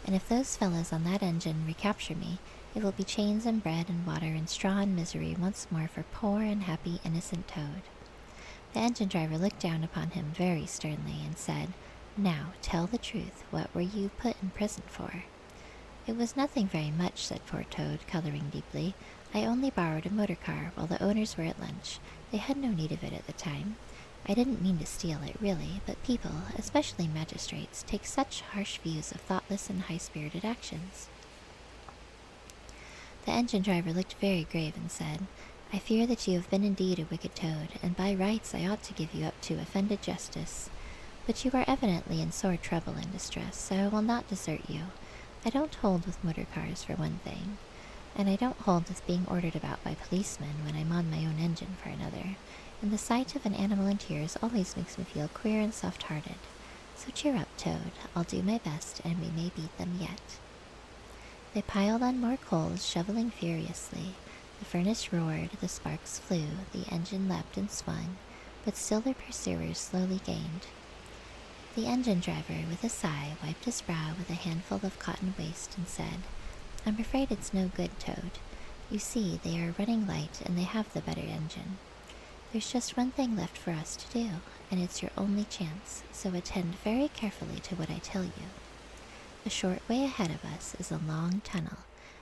S1: and if those fellows on that engine recapture me, it will be chains and bread and water and straw and misery once more for poor and happy innocent Toad." The engine driver looked down upon him very sternly and said, "Now, tell the truth. What were you put in prison for?" "It was nothing very much," said poor Toad, coloring deeply. "I only borrowed a motor car while the owners were at lunch. They had no need of it at the time. I didn't mean to steal it, really, but people, especially magistrates, take such harsh views of thoughtless and high-spirited actions." The engine driver looked very grave and said, "I fear that you have been indeed a wicked Toad, and by rights I ought to give you up to offended justice. But you are evidently in sore trouble and distress, so I will not desert you. I don't hold with motor cars, for one thing, and I don't hold with being ordered about by policemen when I'm on my own engine, for another, and the sight of an animal in tears always makes me feel queer and soft-hearted. So cheer up, Toad. I'll do my best, and we may beat them yet." They piled on more coals, shoveling furiously. The furnace roared, the sparks flew, the engine leapt and swung, but still their pursuers slowly gained. The engine driver, with a sigh, wiped his brow with a handful of cotton waste and said, "I'm afraid it's no good, Toad. You see, they are running light, and they have the better engine. There's just one thing left for us to do, and it's your only chance, so attend very carefully to what I tell you. A short way ahead of us is a long tunnel,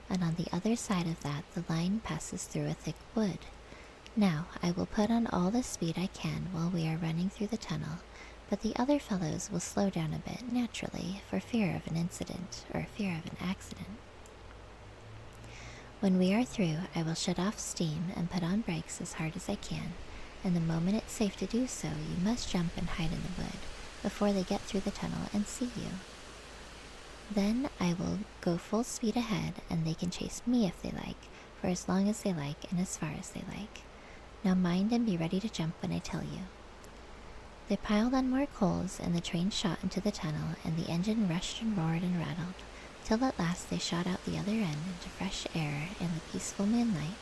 S1: and on the other side of that the line passes through a thick wood. Now, I will put on all the speed I can while we are running through the tunnel, but the other fellows will slow down a bit, naturally, for fear of an incident, or fear of an accident. When we are through, I will shut off steam and put on brakes as hard as I can, and the moment it's safe to do so, you must jump and hide in the wood, before they get through the tunnel and see you. Then I will go full speed ahead, and they can chase me if they like, for as long as they like and as far as they like. Now mind and be ready to jump when I tell you." They piled on more coals, and the train shot into the tunnel, and the engine rushed and roared and rattled, till at last they shot out the other end into fresh air in the peaceful moonlight,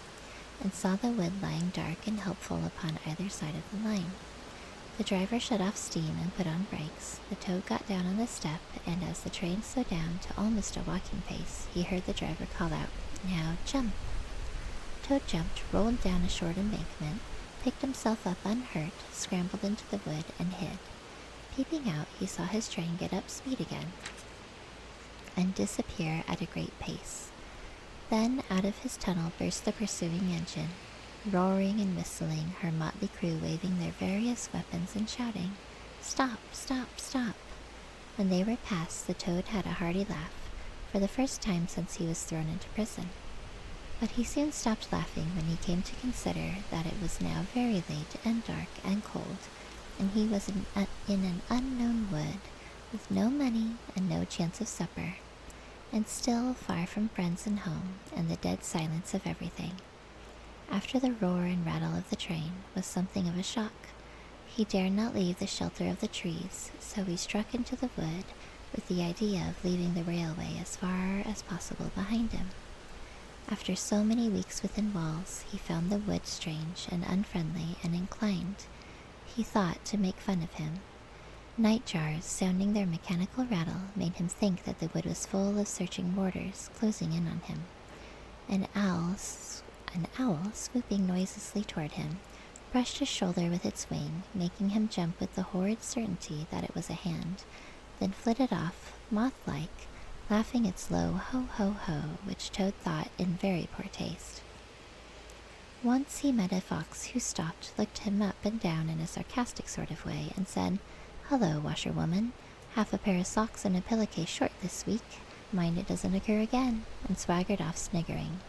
S1: and saw the wood lying dark and hopeful upon either side of the line. The driver shut off steam and put on brakes. The Toad got down on the step, and as the train slowed down to almost a walking pace, he heard the driver call out, "Now jump!" Toad jumped, rolled down a short embankment, picked himself up unhurt, scrambled into the wood, and hid. Peeping out, he saw his train get up speed again, and disappear at a great pace. Then out of his tunnel burst the pursuing engine, roaring and whistling, her motley crew waving their various weapons and shouting, "Stop, stop, stop!" When they were past, the Toad had a hearty laugh, for the first time since he was thrown into prison. But he soon stopped laughing when he came to consider that it was now very late and dark and cold, and he was in an unknown wood, with no money and no chance of supper, and still far from friends and home and the dead silence of everything. After the roar and rattle of the train was something of a shock. He dared not leave the shelter of the trees, so he struck into the wood with the idea of leaving the railway as far as possible behind him. After so many weeks within walls, he found the wood strange and unfriendly and inclined, he thought, to make fun of him. Night jars sounding their mechanical rattle made him think that the wood was full of searching warders closing in on him. An owl, swooping noiselessly toward him, brushed his shoulder with its wing, making him jump with the horrid certainty that it was a hand, then flitted off, moth-like, laughing its low ho-ho-ho, which Toad thought in very poor taste. Once he met a fox who stopped, looked him up and down in a sarcastic sort of way, and said, "Hello, washerwoman. Half a pair of socks and a pillowcase short this week. Mind it doesn't occur again," and swaggered off sniggering.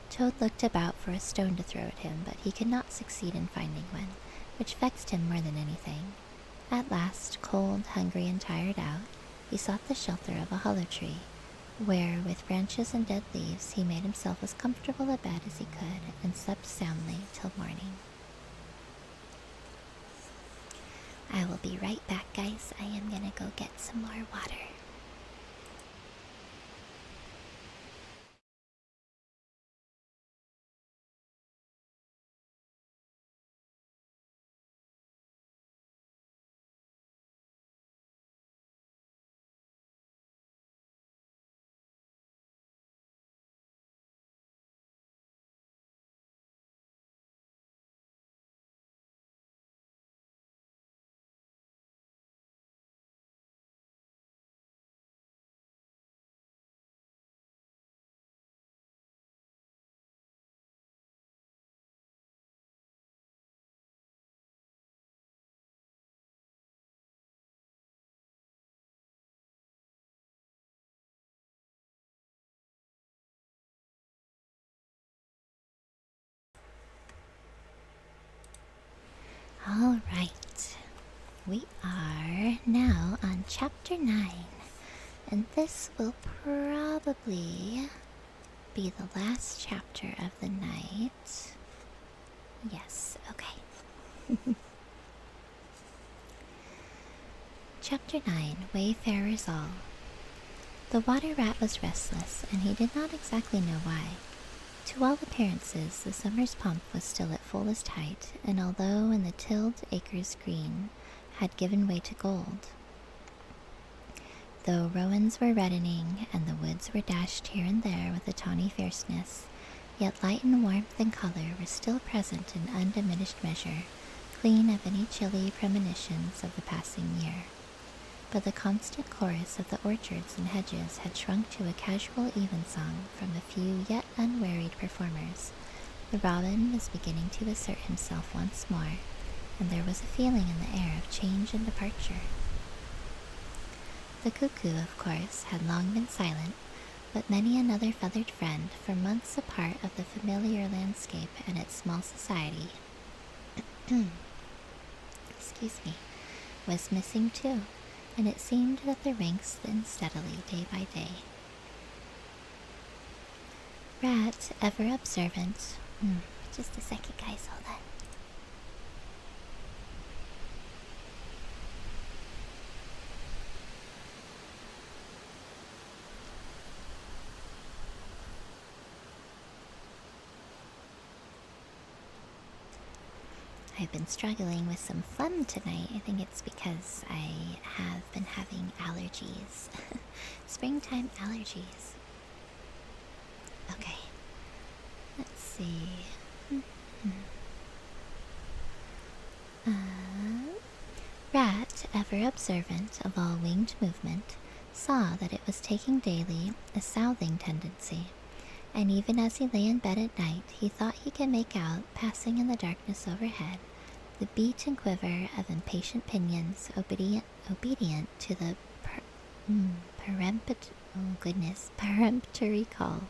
S1: Toad looked about for a stone to throw at him, but he could not succeed in finding one, which vexed him more than anything. At last, cold, hungry, and tired out, he sought the shelter of a hollow tree, where, with branches and dead leaves, he made himself as comfortable a bed as he could, and slept soundly till morning. I will be right back, guys. I am gonna go get some more water. All right, we are now on chapter 9, and this will probably be the last chapter of the night. Yes, okay. Chapter 9, Wayfarers All. The water rat was restless, and he did not exactly know why. To all appearances, the summer's pump was still at fullest height, and although in the tilled acres green had given way to gold, though rowans were reddening and the woods were dashed here and there with a tawny fierceness, yet light and warmth and color were still present in undiminished measure, clean of any chilly premonitions of the passing year. But the constant chorus of the orchards and hedges had shrunk to a casual evensong from a few yet unwearied performers. The robin was beginning to assert himself once more, and there was a feeling in the air of change and departure. The cuckoo, of course, had long been silent, but many another feathered friend, for months a part of the familiar landscape and its small society, excuse me, was missing too, and it seemed that the ranks thinned steadily day by day. Rat, ever observant, just a second, guys, hold on. I've been struggling with some phlegm tonight. I think it's because I have been having allergies. Springtime allergies. Okay. Let's see. Rat, ever observant of all winged movement, saw that it was taking daily a southing tendency, and even as he lay in bed at night, he thought he could make out, passing in the darkness overhead, the beat and quiver of impatient pinions obedient to the peremptory call.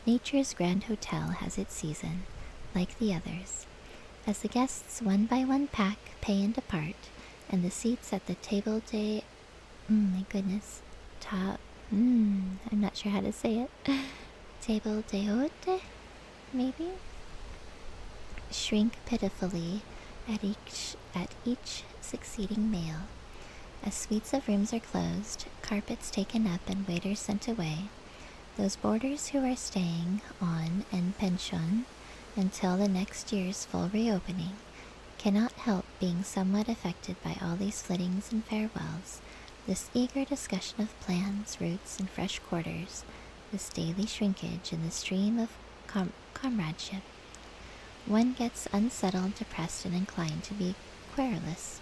S1: Nature's grand hotel has its season, like the others. As the guests one by one pack, pay, and depart, and the seats at the table My goodness. I'm not sure how to say it. Table deote, maybe? Shrink pitifully at each succeeding meal. As suites of rooms are closed, carpets taken up, and waiters sent away, those boarders who are staying on en pension until the next year's full reopening cannot help being somewhat affected by all these flittings and farewells, this eager discussion of plans, routes, and fresh quarters, this daily shrinkage in the stream of comradeship. One gets unsettled, depressed, and inclined to be querulous.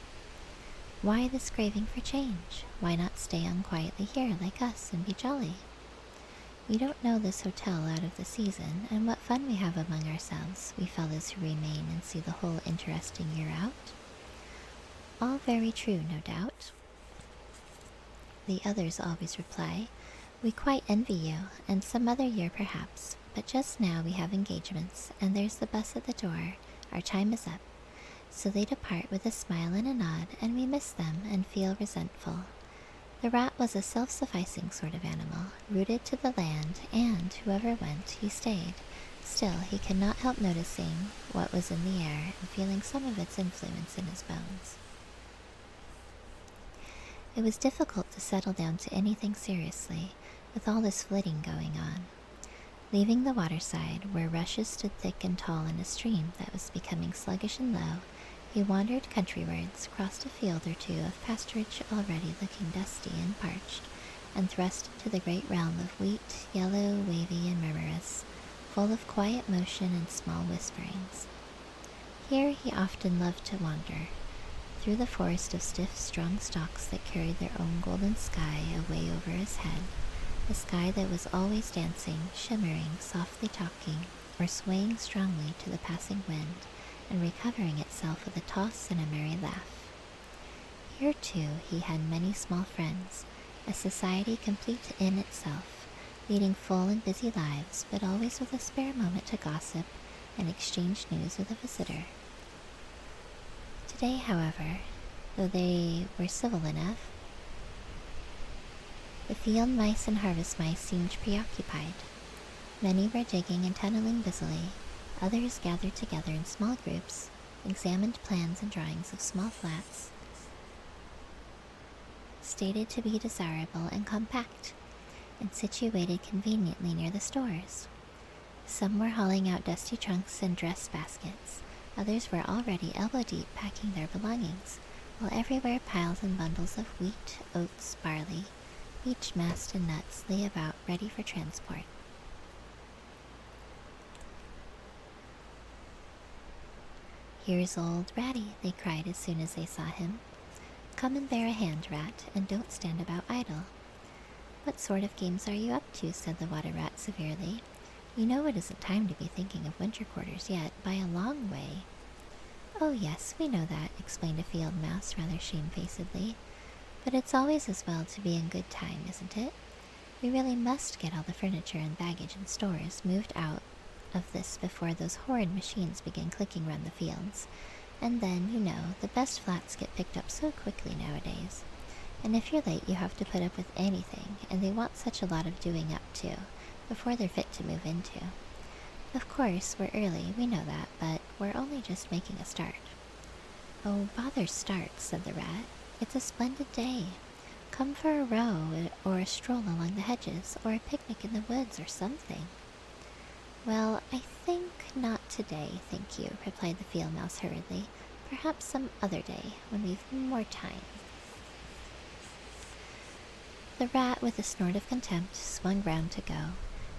S1: Why this craving for change? Why not stay on quietly here like us and be jolly? We don't know this hotel out of the season, and what fun we have among ourselves, we fellows who remain and see the whole interesting year out. All very true, no doubt. The others always reply, we quite envy you, and some other year perhaps, but just now we have engagements, and there's the bus at the door. Our time is up. So they depart with a smile and a nod, and we miss them and feel resentful. The rat was a self-sufficing sort of animal, rooted to the land, and whoever went, he stayed. Still, he could not help noticing what was in the air and feeling some of its influence in his bones. It was difficult to settle down to anything seriously, with all this flitting going on. Leaving the waterside, where rushes stood thick and tall in a stream that was becoming sluggish and low, he wandered countrywards, crossed a field or two of pasturage already looking dusty and parched, and thrust into the great realm of wheat, yellow, wavy, and murmurous, full of quiet motion and small whisperings. Here he often loved to wander, through the forest of stiff, strong stalks that carried their own golden sky away over his head, a sky that was always dancing, shimmering, softly talking, or swaying strongly to the passing wind, and recovering itself with a toss and a merry laugh. Here, too, he had many small friends, a society complete in itself, leading full and busy lives, but always with a spare moment to gossip and exchange news with a visitor. Today, however, though they were civil enough, the field mice and harvest mice seemed preoccupied. Many were digging and tunneling busily. Others gathered together in small groups, examined plans and drawings of small flats, stated to be desirable and compact, and situated conveniently near the stores. Some were hauling out dusty trunks and dress baskets. Others were already elbow-deep packing their belongings, while everywhere piles and bundles of wheat, oats, barley, beech mast, and nuts lay about ready for transport. "Here's old Ratty," they cried as soon as they saw him. "Come and bear a hand, Rat, and don't stand about idle." "What sort of games are you up to?" said the Water Rat severely. "You know it isn't time to be thinking of winter quarters yet, by a long way." "Oh yes, we know that," explained a field mouse rather shamefacedly. "But it's always as well to be in good time, isn't it? We really must get all the furniture and baggage and stores moved out of this before those horrid machines begin clicking round the fields. And then, you know, the best flats get picked up so quickly nowadays. And if you're late, you have to put up with anything, and they want such a lot of doing up to, before they're fit to move into. Of course, we're early, we know that, but we're only just making a start." "Oh, bother starts," said the Rat. "It's a splendid day. Come for a row, or a stroll along the hedges, or a picnic in the woods, or something." "Well, I think not today, thank you," replied the field mouse hurriedly. "Perhaps some other day, when we've more time." The Rat, with a snort of contempt, swung round to go,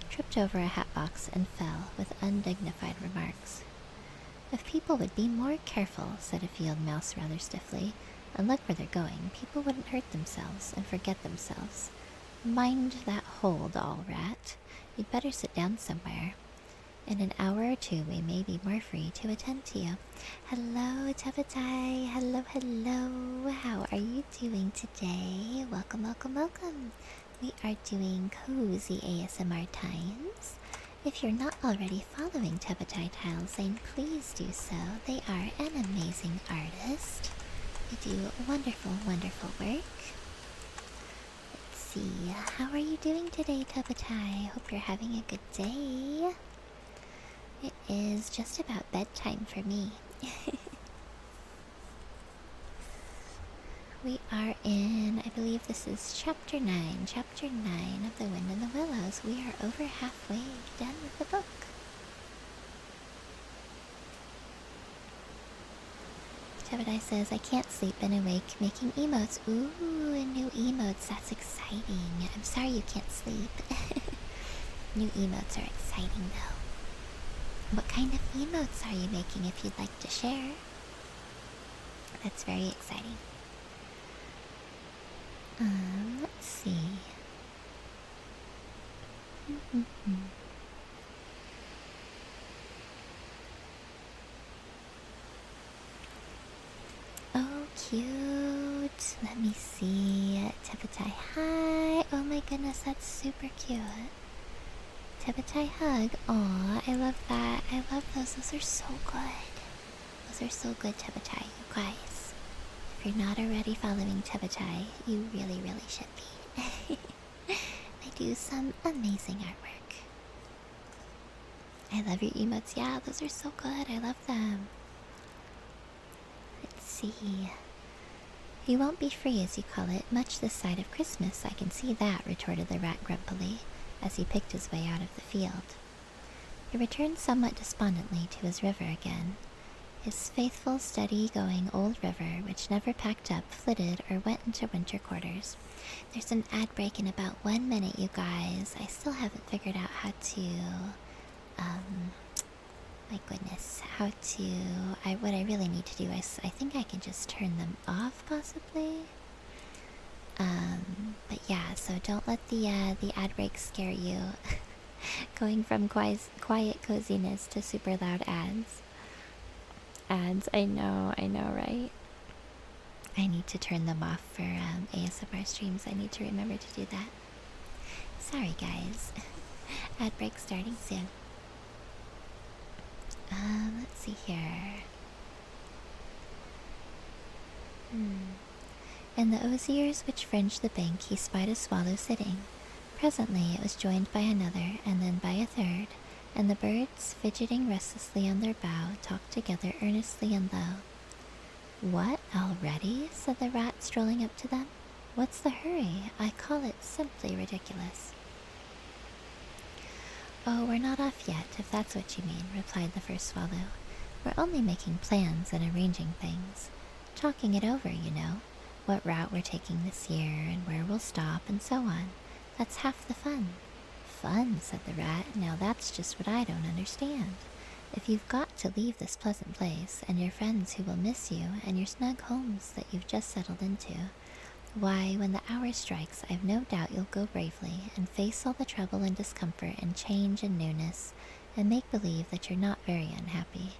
S1: tripped over a hat box, and fell, with undignified remarks. "If people would be more careful," said a field mouse rather stiffly, "and look where they're going, people wouldn't hurt themselves and forget themselves. Mind that hold, all Rat. You'd better sit down somewhere. In an hour or two we may be more free to attend to you. Hello, Tabatai. Hello, hello. How are you doing today? Welcome, welcome, welcome. We are doing cozy ASMR times. If you're not already following Tabatai Tilesane, please do so. They are an amazing artist. They do wonderful, wonderful work. see. How are you doing today, Tabatai? Hope you're having a good day. It is just about bedtime for me. We are in, I believe this is chapter 9. Chapter 9 of The Wind and the Willows. We are over halfway done with the book. Tabadai says, I can't sleep and awake making emotes. Ooh, new emotes. That's exciting. I'm sorry you can't sleep. New emotes are exciting though. What kind of emotes are you making if you'd like to share? That's very exciting. Let's see. Oh, cute. Let me see. Tebatai, hi. Oh my goodness, that's super cute. Tebatai hug. Aw, I love that. I love those. Those are so good. Those are so good, Tebatai. You guys, if you're not already following Tebatai, you really, really should be. They do some amazing artwork. I love your emotes. Yeah, those are so good. I love them. Let's see. You won't be free, as you call it, much this side of Christmas. I can see that, retorted the rat grumpily, as he picked his way out of the field. He returned somewhat despondently to his river again. His faithful, steady-going old river, which never packed up, flitted, or went into winter quarters. There's an ad break in about 1 minute, you guys. I still haven't figured out how to, my goodness, what I really need to do is, I think I can just turn them off, possibly. But yeah, so don't let the ad break scare you. Going from quiet coziness to super loud ads. I know, right? I need to turn them off for ASMR streams. I need to remember to do that. Sorry, guys. Ad break starting soon. Let's see here. In the osiers which fringed the bank, he spied a swallow sitting. Presently it was joined by another, and then by a third, and the birds, fidgeting restlessly on their bough, talked together earnestly and low. What, already? Said the rat, strolling up to them. What's the hurry? I call it simply ridiculous. Oh, we're not off yet, if that's what you mean, replied the first swallow. We're only making plans and arranging things. Talking it over, you know. What route we're taking this year, and where we'll stop, and so on. That's half the fun. Fun, said the rat. Now that's just what I don't understand. If you've got to leave this pleasant place, and your friends who will miss you, and your snug homes that you've just settled into, why, when the hour strikes, I've no doubt you'll go bravely, and face all the trouble and discomfort and change and newness, and make believe that you're not very unhappy.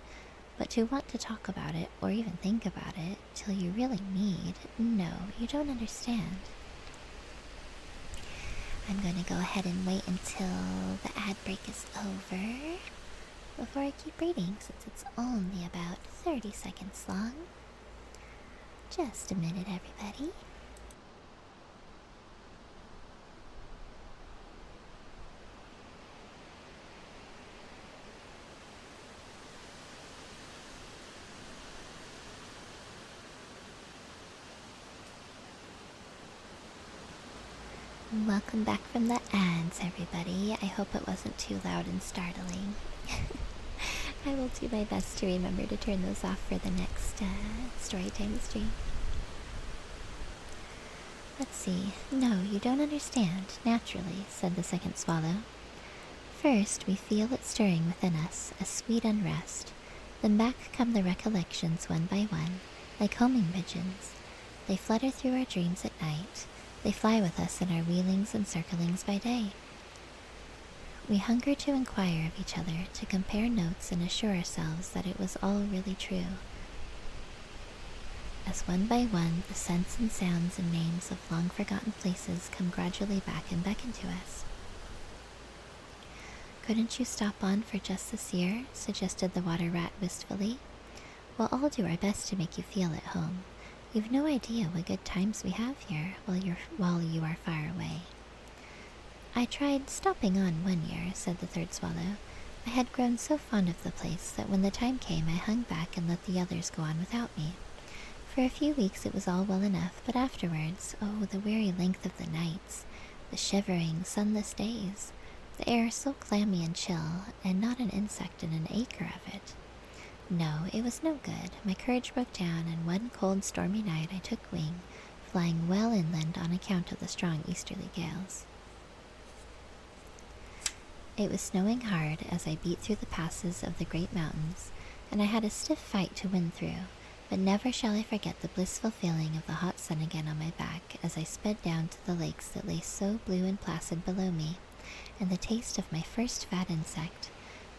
S1: But to want to talk about it, or even think about it, till you really need, no, you don't understand. I'm going to go ahead and wait until the ad break is over before I keep reading, since it's only about 30 seconds long. Just a minute, everybody. Welcome back from the ads, everybody. I hope it wasn't too loud and startling. I will do my best to remember to turn those off for the next Storytime stream. Let's see. No, you don't understand, naturally, said the second swallow. First, we feel it stirring within us, a sweet unrest. Then back come the recollections one by one, like homing pigeons. They flutter through our dreams at night. They fly with us in our wheelings and circlings by day. We hunger to inquire of each other, to compare notes and assure ourselves that it was all really true. As one by one, the scents and sounds and names of long-forgotten places come gradually back and beckon to us. Couldn't you stop on for just this year? Suggested the water rat wistfully. We'll all do our best to make you feel at home. You've no idea what good times we have here while you are far away. I tried stopping on one year, said the third swallow. I had grown so fond of the place that when the time came I hung back and let the others go on without me. For a few weeks it was all well enough, but afterwards, oh, the weary length of the nights, the shivering, sunless days, the air so clammy and chill, and not an insect in an acre of it. No, it was no good. My courage broke down, and one cold, stormy night I took wing, flying well inland on account of the strong easterly gales. It was snowing hard as I beat through the passes of the great mountains, and I had a stiff fight to win through, but never shall I forget the blissful feeling of the hot sun again on my back as I sped down to the lakes that lay so blue and placid below me, and the taste of my first fat insect.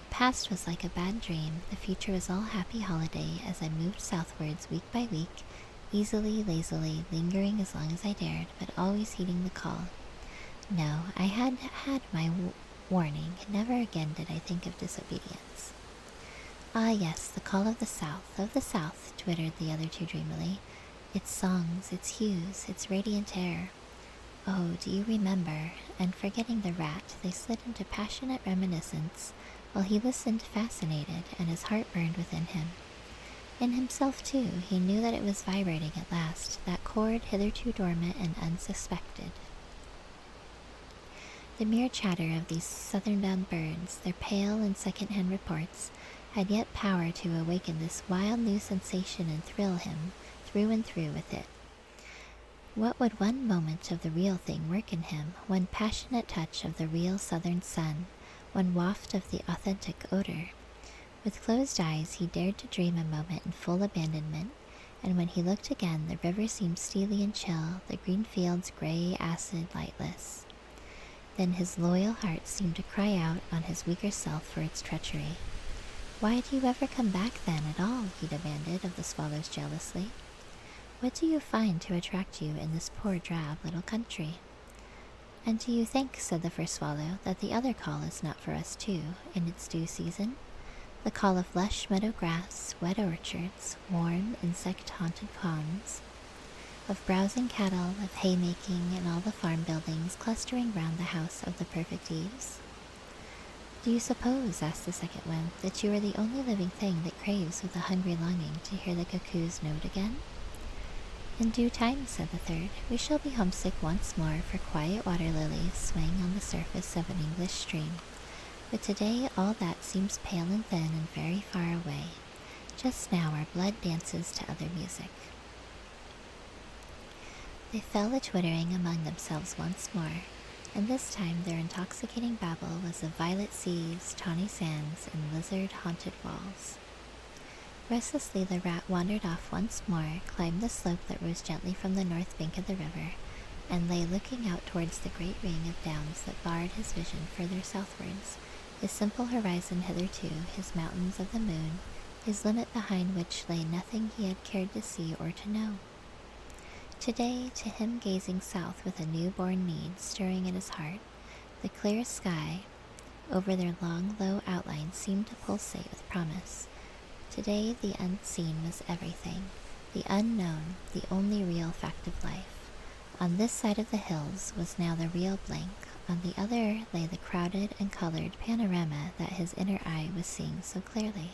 S1: The past was like a bad dream, the future was all happy holiday as I moved southwards week by week, easily, lazily, lingering as long as I dared, but always heeding the call. No, I had had my warning. Never again did I think of disobedience. Ah yes, the call of the south, twittered the other two dreamily. Its songs, its hues, its radiant air. Oh, do you remember? And forgetting the rat, they slid into passionate reminiscence, while he listened fascinated, and his heart burned within him. In himself, too, he knew that it was vibrating at last, that chord hitherto dormant and unsuspected. The mere chatter of these southern-bound birds, their pale and second-hand reports, had yet power to awaken this wild new sensation and thrill him through and through with it. What would one moment of the real thing work in him, one passionate touch of the real southern sun, one waft of the authentic odor? With closed eyes he dared to dream a moment in full abandonment, and when he looked again the river seemed steely and chill, the green fields gray, acid, lightless. Then his loyal heart seemed to cry out on his weaker self for its treachery. "Why do you ever come back then at all?" he demanded of the swallows jealously. "What do you find to attract you in this poor drab little country?" "And do you think," said the first swallow, "that the other call is not for us too, in its due season? The call of lush meadow grass, wet orchards, warm, insect-haunted ponds, of browsing cattle, of haymaking, and all the farm buildings clustering round the house of the perfect eaves?" "Do you suppose," asked the second one, "that you are the only living thing that craves with a hungry longing to hear the cuckoo's note again?" "In due time," said the third, "we shall be homesick once more for quiet water lilies swaying on the surface of an English stream. But today all that seems pale and thin and very far away. Just now our blood dances to other music." They fell a-twittering among themselves once more, and this time their intoxicating babble was of violet seas, tawny sands, and lizard-haunted walls. Restlessly the rat wandered off once more, climbed the slope that rose gently from the north bank of the river, and lay looking out towards the great ring of downs that barred his vision further southwards, his simple horizon hitherto, his mountains of the moon, his limit behind which lay nothing he had cared to see or to know. Today, to him gazing south with a new-born need stirring in his heart, the clear sky over their long, low outlines seemed to pulsate with promise. Today the unseen was everything, the unknown, the only real fact of life. On this side of the hills was now the real blank, on the other lay the crowded and colored panorama that his inner eye was seeing so clearly.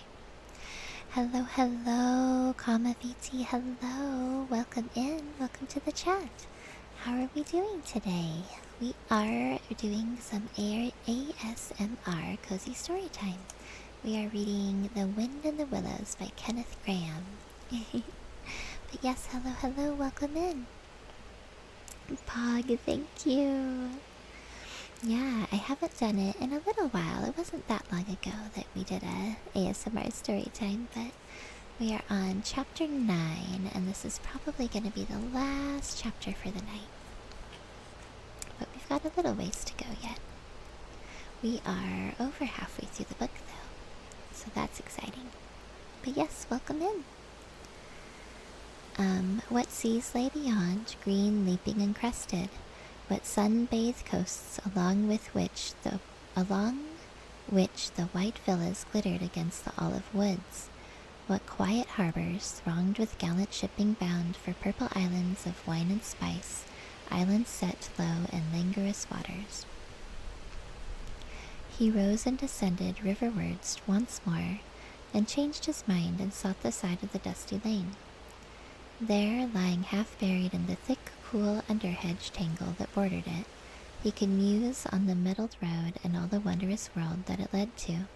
S1: Hello, hello, VT, hello. Welcome in, welcome to the chat. How are we doing today? We are doing some ASMR cozy story time. We are reading The Wind and the Willows by Kenneth Grahame. But yes, hello, hello, welcome in. Pog, thank you. Yeah, I haven't done it in a little while. It wasn't that long ago that we did a ASMR story time, but we are on chapter 9, and this is probably going to be the last chapter for the night. But we've got a little ways to go yet. We are over halfway through the book, though, so that's exciting. But yes, welcome in. What seas lay beyond, green, leaping, and crested? What sun-bathed coasts along which the white villas glittered against the olive woods? What quiet harbors, thronged with gallant shipping bound for purple islands of wine and spice, islands set low in languorous waters. He rose and descended riverwards once more, then changed his mind and sought the side of the dusty lane. There, lying half buried in the thick, cool underhedge tangle that bordered it, he could muse on the metalled road and all the wondrous world that it led to,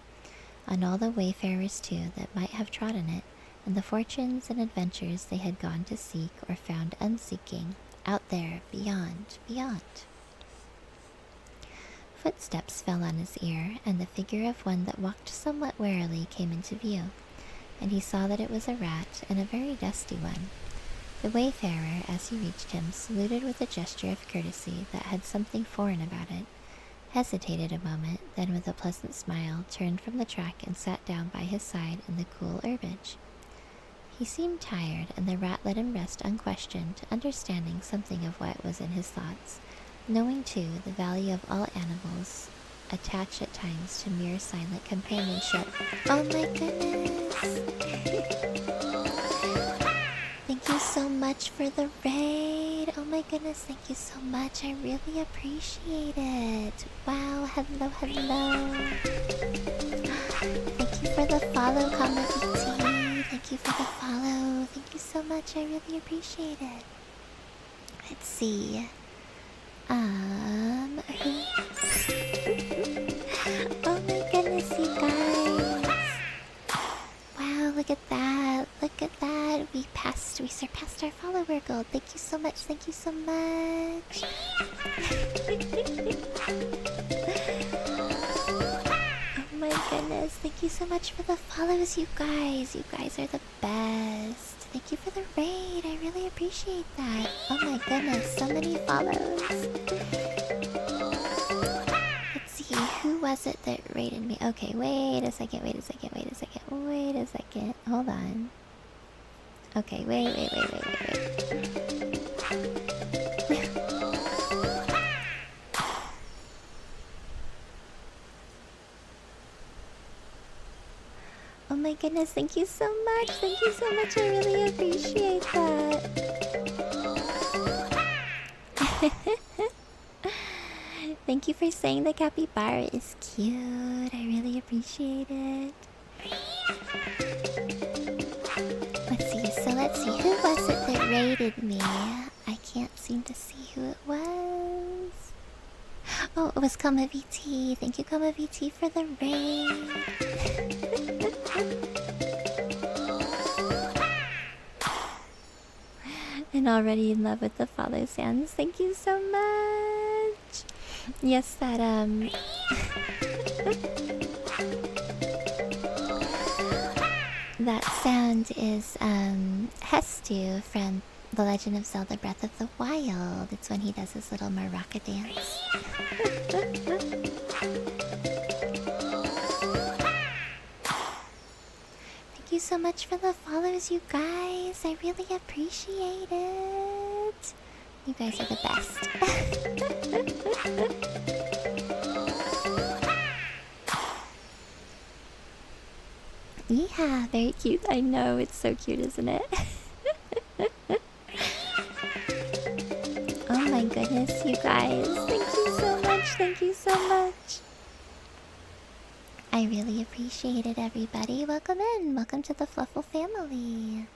S1: on all the wayfarers too that might have trodden it, and the fortunes and adventures they had gone to seek or found unseeking, out there, beyond, beyond. Footsteps fell on his ear, and the figure of one that walked somewhat warily came into view, and he saw that it was a rat, and a very dusty one. The wayfarer, as he reached him, saluted with a gesture of courtesy that had something foreign about it, hesitated a moment, then with a pleasant smile turned from the track and sat down by his side in the cool herbage. He seemed tired, and the rat let him rest unquestioned, understanding something of what was in his thoughts, knowing too the value of all animals attached at times to mere silent companionship. Oh my goodness! Thank you so much for the raid. Oh my goodness, thank you so much. I really appreciate it. Wow, hello, hello. Thank you for the follow, VT. Thank you for the follow. Thank you so much. I really appreciate it. Let's see. Oh my goodness, you guys. Wow, look at that. Look at that. We surpassed our follower goal. Thank you so much. Thank you so much. Oh my goodness. Thank you so much for the follows, you guys. You guys are the best. Thank you for the raid. I really appreciate that. Oh my goodness. So many follows. Let's see. Who was it that raided me? Okay, wait a second. Hold on. Okay, wait. Oh my goodness, thank you so much. Thank you so much. I really appreciate that. Thank you for saying the capybara is cute. I really appreciate it. Let's see. Who was it that raided me? I can't seem to see who it was. Oh, it was Koma VT. Thank you, Koma VT, for the raid. And already in love with the follow sounds. Thank you so much. Yes, that that sound is Hestu from The Legend of Zelda Breath of the Wild. It's when he does his little maraca dance. Thank you so much for the follows, you guys. I really appreciate it. You guys are the best. Yeah, very cute. I know, it's so cute, isn't it? Oh my goodness, you guys. Thank you so much. Thank you so much. I really appreciate it, everybody. Welcome in. Welcome to the Fluffle family.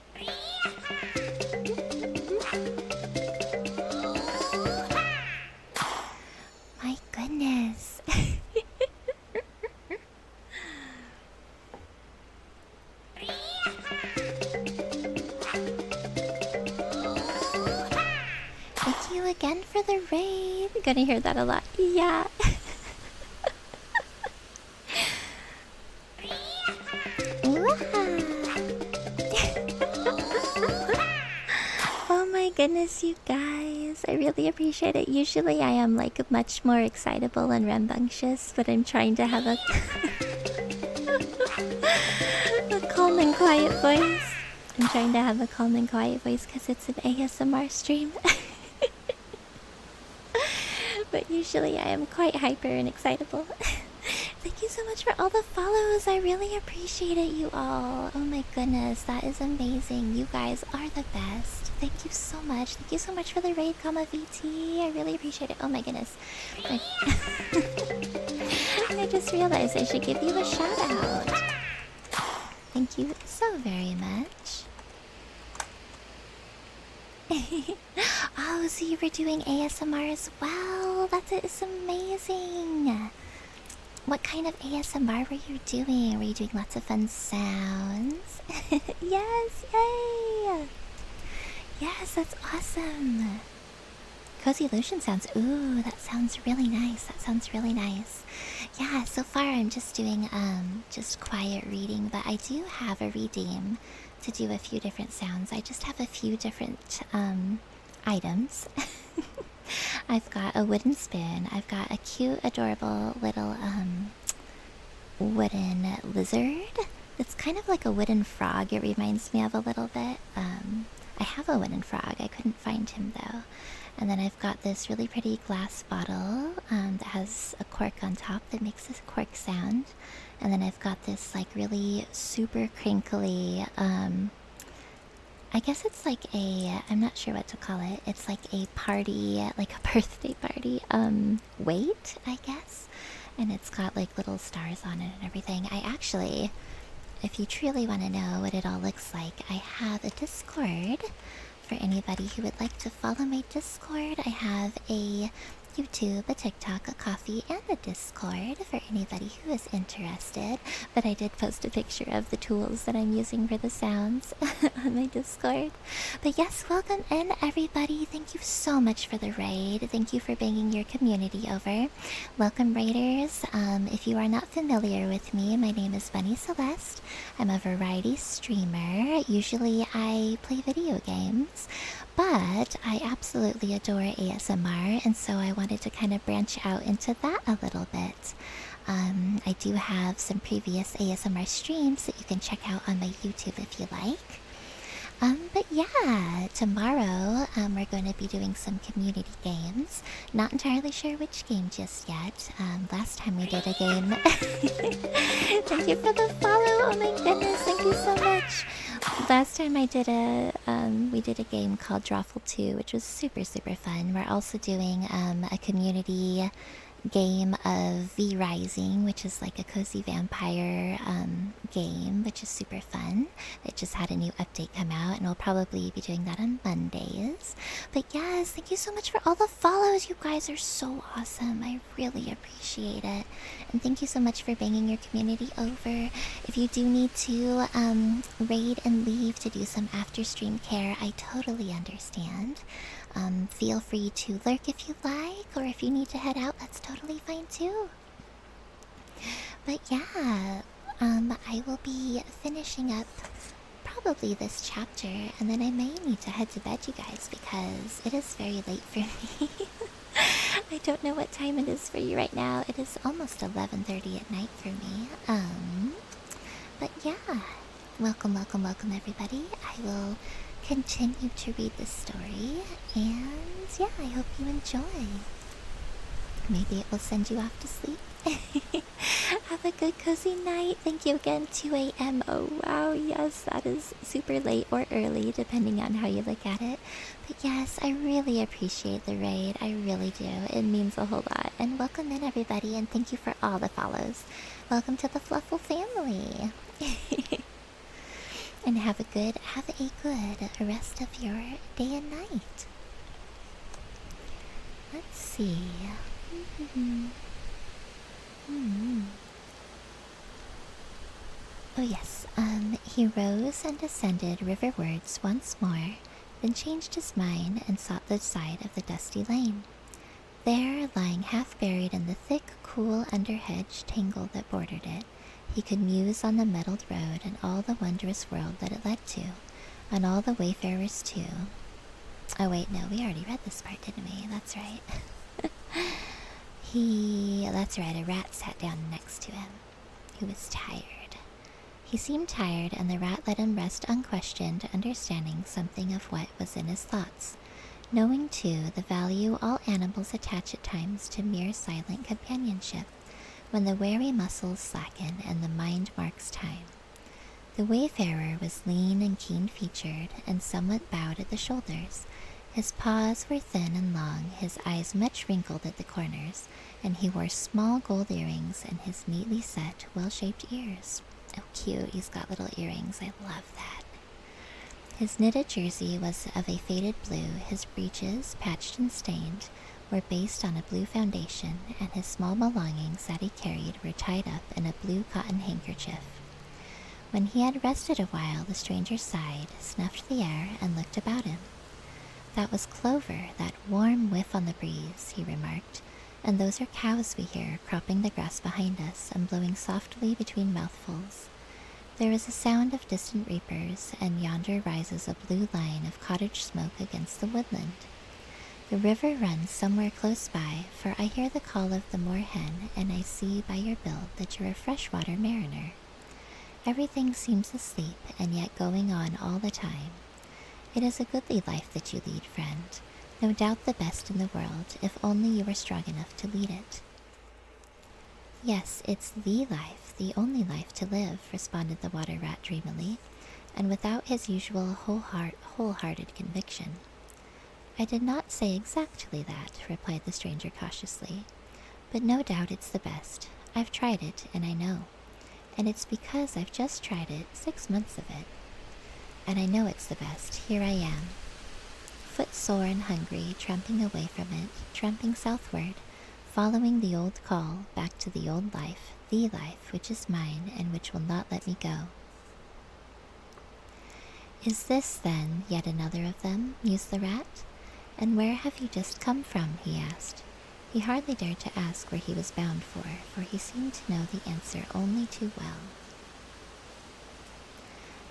S1: My goodness. Thank you again for the raid. I'm gonna hear that a lot. Yeah. Oh my goodness, you guys. I really appreciate it. Usually I am like much more excitable and rambunctious, but I'm trying to have a calm and quiet voice. I'm trying to have a calm and quiet voice because it's an ASMR stream. But usually I am quite hyper and excitable. Thank you so much for all the follows. I really appreciate it, you all. Oh my goodness, that is amazing. You guys are the best. Thank you so much. Thank you so much for the raid, VT. I really appreciate it. Oh my goodness. I just realized I should give you a shout out. Thank you so very much. Oh, so you were doing ASMR as well? That is amazing. What kind of ASMR were you doing? Were you doing lots of fun sounds? Yes, yay! Yes, that's awesome. Cozy lotion sounds. Ooh, that sounds really nice. That sounds really nice. Yeah, so far I'm just doing just quiet reading, but I do have a redeem to do a few different sounds. I just have a few different items. I've got a wooden spoon. I've got a cute, adorable little wooden lizard. It's kind of like a wooden frog. It reminds me of a little bit. I have a wooden frog. I couldn't find him though. And then I've got this really pretty glass bottle that has a cork on top that makes this cork sound. And then I've got this like really super crinkly, I guess it's like a, I'm not sure what to call it. It's like a party, like a birthday party, weight, I guess. And it's got like little stars on it and everything. I actually, if you truly want to know what it all looks like, I have a Discord. For anybody who would like to follow my Discord, I have a YouTube, a TikTok, a coffee, and a Discord for anybody who is interested. But I did post a picture of the tools that I'm using for the sounds on my Discord. But yes, welcome in everybody. Thank you so much for the raid. Thank you for bringing your community over. Welcome raiders. If you are not familiar with me, my name is Bunny Celeste. I'm a variety streamer. Usually I play video games, but I absolutely adore ASMR, and so I wanted to kind of branch out into that a little bit. I do have some previous ASMR streams that you can check out on my YouTube if you like. But yeah, tomorrow we're going to be doing some community games. Not entirely sure which game just yet. Last time we did a game. Thank you for the follow. Oh my goodness, thank you so much. Last time I did we did a game called Drawful 2, which was super fun. We're also doing a community game of V Rising, which is like a cozy vampire game, which is super fun. It just had a new update come out, and we'll probably be doing that on Mondays. But yes, thank you so much for all the follows. You guys are so awesome. I really appreciate it. And thank you so much for bringing your community over. If you do need to raid and leave to do some after stream care, I totally understand. Feel free to lurk if you like, or if you need to head out, that's totally fine too. But yeah, I will be finishing up probably this chapter, and then I may need to head to bed, you guys, because it is very late for me. I don't know what time it is for you right now. It is almost 11:30 at night for me. But yeah, welcome everybody. I will continue to read this story, and yeah, I hope you enjoy. Maybe it will send you off to sleep. Have a good cozy night. Thank you again. 2 a.m. Oh wow, yes, that is super late or early depending on how you look at it. But yes, I really appreciate the raid. I really do. It means a whole lot. And welcome in everybody, and thank you for all the follows. Welcome to the Fluffle family. And have a good rest of your day and night. Let's see. Oh yes, he rose and descended riverwards once more, then changed his mind and sought the side of the dusty lane. There, lying half buried in the thick, cool underhedge tangle that bordered it, he could muse on the metalled road and all the wondrous world that it led to, on all the wayfarers too. Oh wait, no, we already read this part, didn't we? That's right. That's right, a rat sat down next to him. He was tired. He seemed tired, and the rat let him rest unquestioned, understanding something of what was in his thoughts, knowing too the value all animals attach at times to mere silent companionship, when the weary muscles slacken and the mind marks time. The wayfarer was lean and keen-featured and somewhat bowed at the shoulders. His paws were thin and long, his eyes much wrinkled at the corners, and he wore small gold earrings in his neatly set, well-shaped ears. Oh, cute, he's got little earrings. I love that. His knitted jersey was of a faded blue, his breeches, patched and stained, were based on a blue foundation, and his small belongings that he carried were tied up in a blue cotton handkerchief. When he had rested a while, the stranger sighed, snuffed the air, and looked about him. "That was clover, that warm whiff on the breeze," he remarked, "and those are cows we hear cropping the grass behind us and blowing softly between mouthfuls. There is a sound of distant reapers, and yonder rises a blue line of cottage smoke against the woodland. The river runs somewhere close by, for I hear the call of the moorhen, and I see by your build that you're a freshwater mariner. Everything seems asleep, and yet going on all the time. It is a goodly life that you lead, friend. No doubt the best in the world, if only you were strong enough to lead it." "Yes, it's the life, the only life to live," responded the water rat dreamily, and without his usual wholehearted conviction. "I did not say exactly that," replied the stranger cautiously, "but no doubt it's the best. I've tried it, and I know. And it's because I've just tried it, 6 months of it. And I know it's the best. Here I am, footsore and hungry, tramping away from it, tramping southward, following the old call, back to the old life, the life which is mine and which will not let me go." "Is this, then, yet another of them?" mused the rat. "And where have you just come from?" he asked. He hardly dared to ask where he was bound for he seemed to know the answer only too well.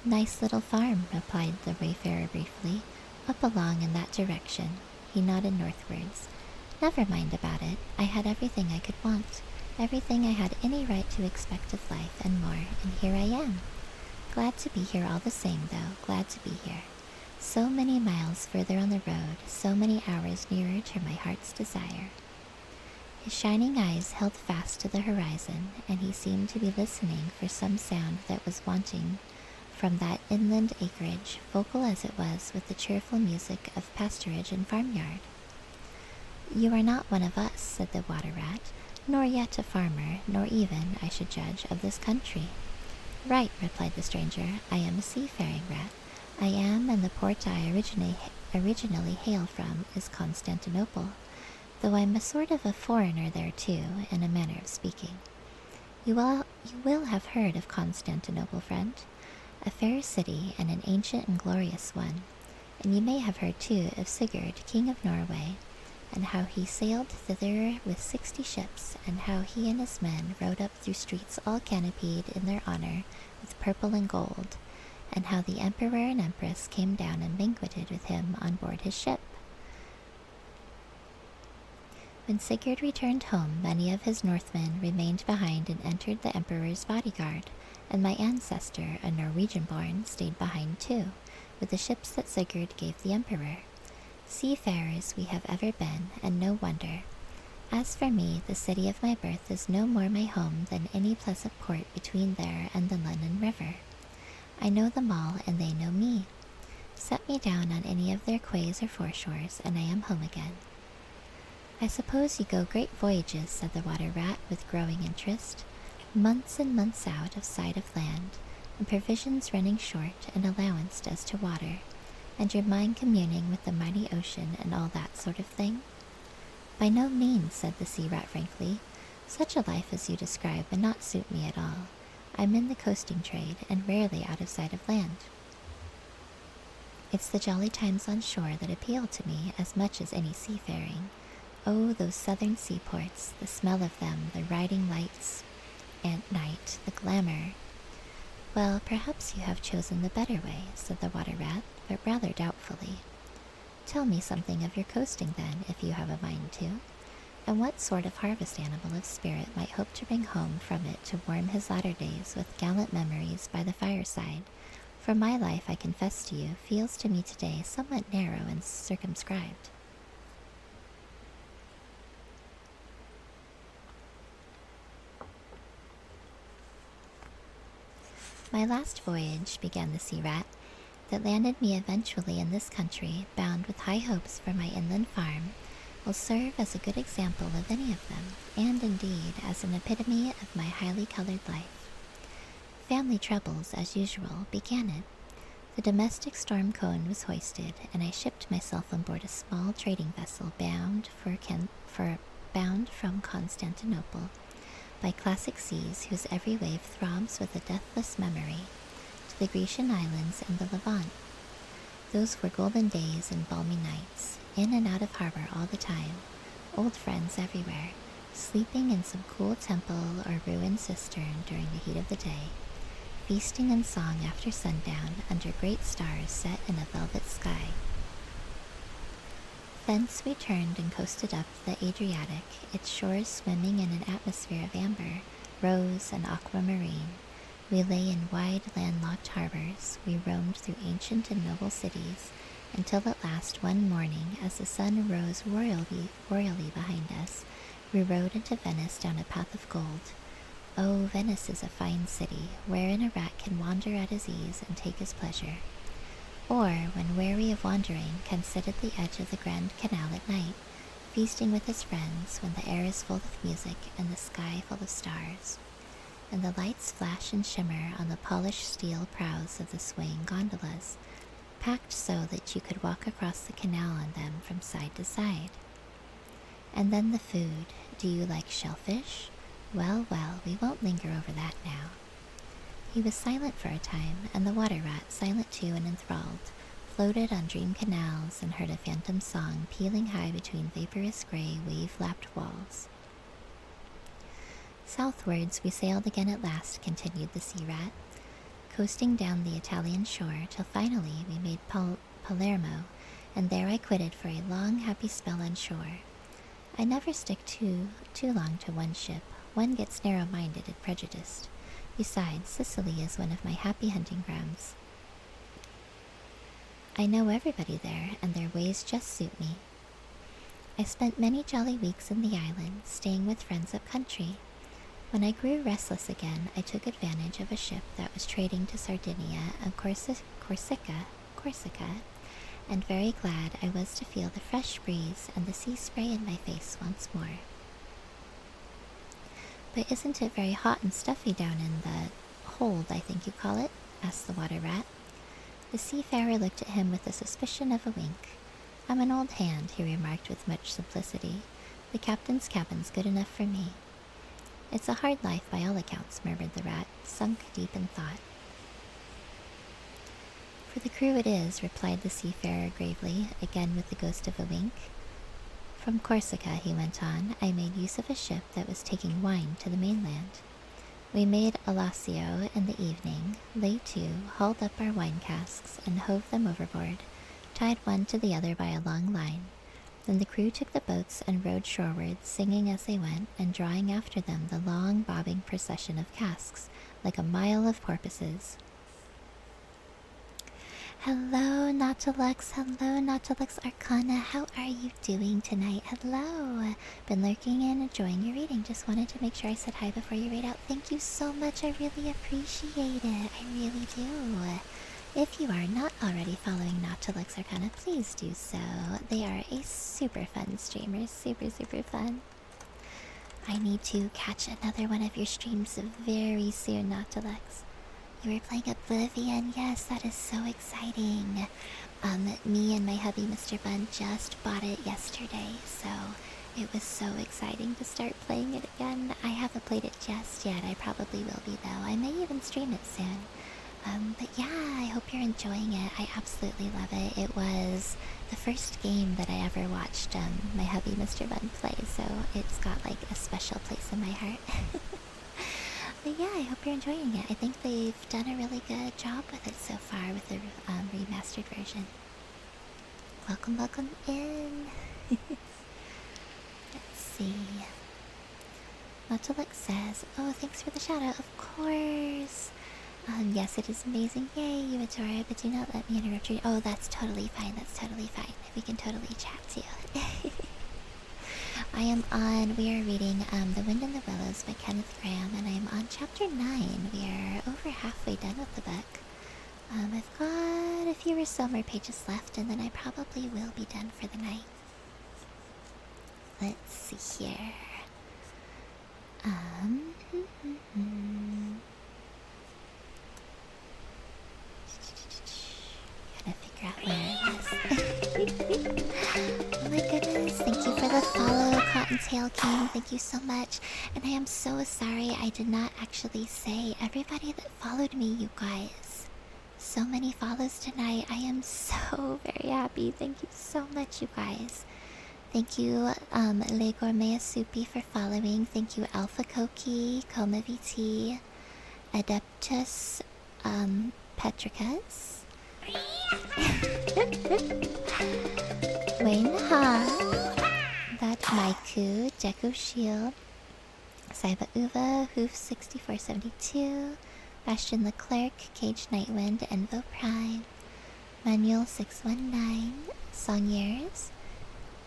S1: "Nice little farm," replied the wayfarer briefly. "Up along in that direction." He nodded northwards. "Never mind about it. I had everything I could want, everything I had any right to expect of life, and more, and here I am. Glad to be here all the same, though, glad to be here. So many miles further on the road, so many hours nearer to my heart's desire." His shining eyes held fast to the horizon, and he seemed to be listening for some sound that was wanting from that inland acreage, vocal as it was with the cheerful music of pasturage and farmyard. "You are not one of us," said the water rat, "nor yet a farmer, nor even, I should judge, of this country." "Right," replied the stranger, "I am a seafaring rat. I am, and the port I originally hail from is Constantinople, though I'm a sort of a foreigner there too, in a manner of speaking. You will have heard of Constantinople, friend? A fair city, and an ancient and glorious one. And you may have heard too of Sigurd, king of Norway, and how he sailed thither with 60 ships, and how he and his men rode up through streets all canopied in their honor with purple and gold, and how the emperor and empress came down and banqueted with him on board his ship. When Sigurd returned home, many of his Northmen remained behind and entered the emperor's bodyguard, and my ancestor, a Norwegian-born, stayed behind too, with the ships that Sigurd gave the emperor. Seafarers we have ever been, and no wonder. As for me, the city of my birth is no more my home than any pleasant port between there and the London River. I know them all, and they know me. Set me down on any of their quays or foreshores, and I am home again." "I suppose you go great voyages," said the water rat with growing interest. "Months and months out of sight of land, and provisions running short and allowanced as to water, and your mind communing with the mighty ocean and all that sort of thing?" "By no means," said the sea rat frankly. "Such a life as you describe would not suit me at all. I'm in the coasting trade, and rarely out of sight of land. It's the jolly times on shore that appeal to me as much as any seafaring. Oh, those southern seaports, the smell of them, the riding lights at night, the glamour." "Well, perhaps you have chosen the better way," said the water rat, but rather doubtfully. "Tell me something of your coasting, then, if you have a mind to. And what sort of harvest animal of spirit might hope to bring home from it to warm his latter days with gallant memories by the fireside? For my life, I confess to you, feels to me today somewhat narrow and circumscribed." My last voyage, began the sea rat, that landed me eventually in this country, bound with high hopes for my inland farm, will serve as a good example of any of them, and indeed as an epitome of my highly colored life. Family troubles, as usual, began it. The domestic storm cone was hoisted, and I shipped myself on board a small trading vessel bound from Constantinople by classic seas whose every wave throbs with a deathless memory, to the Grecian islands and the Levant. Those were golden days and balmy nights, in and out of harbor all the time, old friends everywhere, sleeping in some cool temple or ruined cistern during the heat of the day, feasting in song after sundown under great stars set in a velvet sky. Thence we turned and coasted up the Adriatic, its shores swimming in an atmosphere of amber, rose, and aquamarine. We lay in wide landlocked harbors, we roamed through ancient and noble cities, until at last one morning, as the sun rose royally behind us, we rode into Venice down a path of gold. Oh, Venice is a fine city, wherein a rat can wander at his ease and take his pleasure, or, when weary of wandering, can sit at the edge of the Grand Canal at night, feasting with his friends when the air is full of music and the sky full of stars, and the lights flash and shimmer on the polished steel prows of the swaying gondolas, packed so that you could walk across the canal on them from side to side. And then the food. Do you like shellfish? Well, we won't linger over that now. He was silent for a time, and the water rat, silent too and enthralled, floated on dream canals and heard a phantom song pealing high between vaporous gray, wave-lapped walls. Southwards we sailed again at last, continued the sea rat, coasting down the Italian shore till finally we made Palermo, and there I quitted for a long, happy spell on shore. I never stick too long to one ship. One gets narrow-minded and prejudiced. Besides, Sicily is one of my happy hunting grounds. I know everybody there, and their ways just suit me. I spent many jolly weeks in the island, staying with friends up country. When I grew restless again, I took advantage of a ship that was trading to Sardinia and Corsica, and very glad I was to feel the fresh breeze and the sea spray in my face once more. But isn't it very hot and stuffy down in the hold, I think you call it? Asked the water rat. The seafarer looked at him with the suspicion of a wink. I'm an old hand, he remarked with much simplicity. The captain's cabin's good enough for me. It's a hard life by all accounts, murmured the rat, sunk deep in thought. For the crew it is, replied the seafarer gravely, again with the ghost of a wink. From Corsica, he went on, I made use of a ship that was taking wine to the mainland. We made Alassio in the evening, lay to, hauled up our wine casks, and hove them overboard, tied one to the other by a long line. Then the crew took the boats and rowed shoreward, singing as they went, and drawing after them the long bobbing procession of casks, like a mile of porpoises. Hello, Nautilus Arcana, how are you doing tonight? Hello! Been lurking and enjoying your reading. Just wanted to make sure I said hi before you read out. Thank you so much, I really appreciate it. I really do. If you are not already following Nautilus Arcana, please do so. They are a super fun streamer, super fun. I need to catch another one of your streams very soon, Nautilus. You were playing Oblivion, yes, that is so exciting. Me and my hubby, Mr. Bun, just bought it yesterday, so it was so exciting to start playing it again. I haven't played it just yet, I probably will be though. I may even stream it soon. But yeah, I hope you're enjoying it. I absolutely love it. It was the first game that I ever watched my hubby, Mr. Bun, play, so it's got like a special place in my heart. But yeah, I hope you're enjoying it. I think they've done a really good job with it so far with the remastered version. Welcome in. Let's see. Nautilus says, oh, thanks for the shout out. Of course. Yes, it is amazing. Yay, you adore it, but do not let me interrupt you. Oh, that's totally fine. We can totally chat too. we are reading The Wind in the Willows by Kenneth Graham, and I am on chapter 9. We are over halfway done with the book. I've got a few or so more pages left, and then I probably will be done for the night. Let's see here. Gotta figure out where I was. Oh my goodness, thank you for the follow, Cottontail King. Thank you so much. And I am so sorry I did not actually say everybody that followed me, you guys. So many follows tonight. I am so very happy. Thank you so much, you guys. Thank you, Le Gourmet Soupy for following. Thank you, Alpha Koki, Coma VT, Adeptus, Petricus. Wayne Ha, That Maiku, Deku Shield, Saiba Uva, Hoof 6472, Bastion Leclerc, Cage Nightwind, Envo Prime, Manuel 619, Songyears,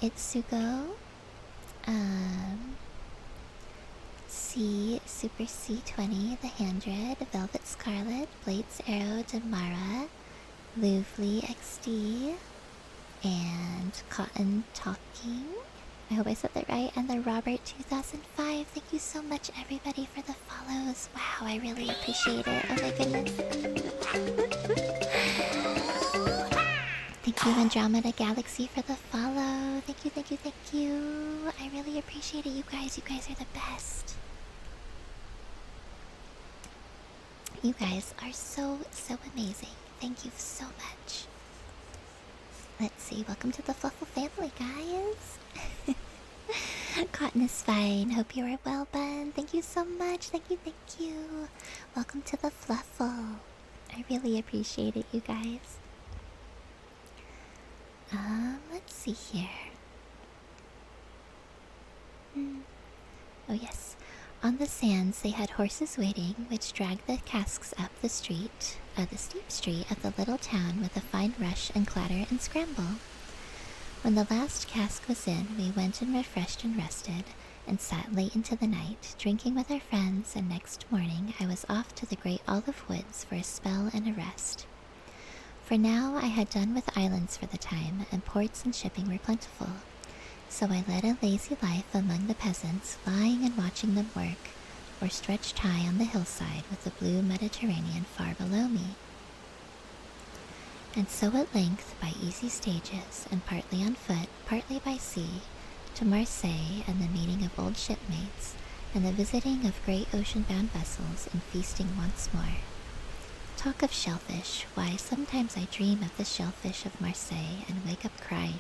S1: Itsugo, C, Super C20, The Handred, Velvet Scarlet, Blades Arrow, Damara, Louvely XD, and Cotton Talking. I hope I said that right. And the Robert 2005. Thank you so much, everybody, for the follows. Wow, I really appreciate it. Oh my goodness. Thank you, Andromeda Galaxy, for the follow. Thank you, thank you, thank you. I really appreciate it, you guys. You guys are the best. You guys are so amazing. Thank you so much. Let's see. Welcome to the Fluffle family, guys. Cotton is fine. Hope you are well, Ben. Thank you so much. Thank you, thank you. Welcome to the Fluffle. I really appreciate it, you guys. Let's see here. Oh yes. On the sands they had horses waiting, which dragged the casks up the steep street of the little town with a fine rush and clatter and scramble. When the last cask was in, we went and refreshed and rested, and sat late into the night, drinking with our friends, and next morning I was off to the great olive woods for a spell and a rest. For now I had done with islands for the time, and ports and shipping were plentiful. So I led a lazy life among the peasants, lying and watching them work, or stretched high on the hillside with the blue Mediterranean far below me. And so at length, by easy stages, and partly on foot, partly by sea, to Marseille and the meeting of old shipmates, and the visiting of great ocean-bound vessels, and feasting once more. Talk of shellfish, why sometimes I dream of the shellfish of Marseille and wake up crying.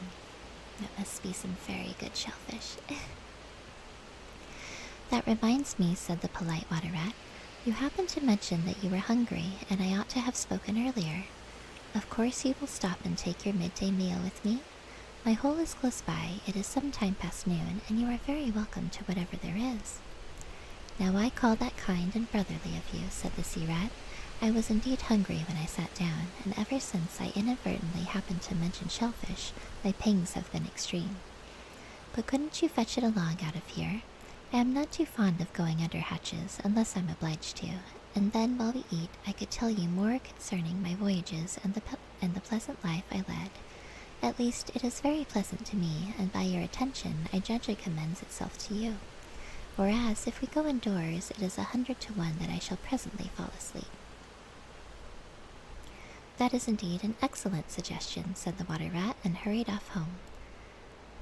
S1: That must be some very good shellfish. That reminds me, said the polite water rat. You happened to mention that you were hungry, and I ought to have spoken earlier. Of course you will stop and take your midday meal with me. My hole is close by, it is some time past noon, and you are very welcome to whatever there is. Now I call that kind and brotherly of you, said the sea rat. I was indeed hungry when I sat down, and ever since I inadvertently happened to mention shellfish, my pangs have been extreme. But couldn't you fetch it along out of here? I am not too fond of going under hatches, unless I'm obliged to, and then while we eat I could tell you more concerning my voyages and the pleasant life I led. At least it is very pleasant to me, and by your attention I judge it commends itself to you. Whereas if we go indoors, it is 100 to 1 that I shall presently fall asleep. That is indeed an excellent suggestion, said the water rat, and hurried off home.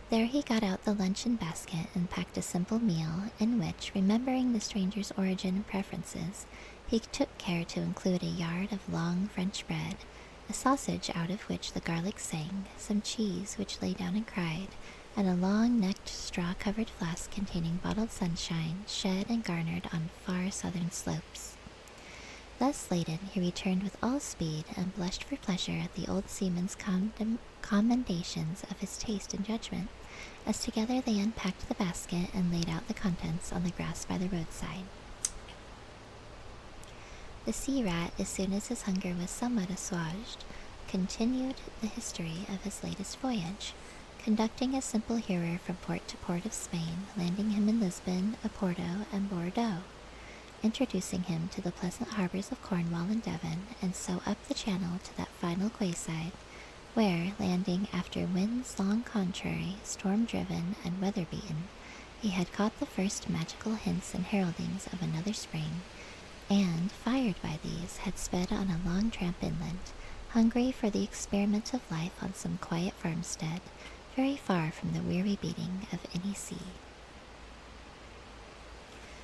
S1: There he got out the luncheon basket and packed a simple meal, in which, remembering the stranger's origin and preferences, he took care to include a yard of long French bread, a sausage out of which the garlic sang, some cheese which lay down and cried, and a long-necked straw-covered flask containing bottled sunshine, shed and garnered on far southern slopes. Thus laden, he returned with all speed, and blushed for pleasure at the old seaman's commendations of his taste and judgment, as together they unpacked the basket and laid out the contents on the grass by the roadside. The sea rat, as soon as his hunger was somewhat assuaged, continued the history of his latest voyage, conducting a simple hero from port to port of Spain, landing him in Lisbon, Oporto, and Bordeaux, introducing him to the pleasant harbors of Cornwall and Devon, and so up the channel to that final quayside, where, landing after winds long contrary, storm-driven, and weather-beaten, he had caught the first magical hints and heraldings of another spring, and, fired by these, had sped on a long tramp inland, hungry for the experiment of life on some quiet farmstead, very far from the weary beating of any sea.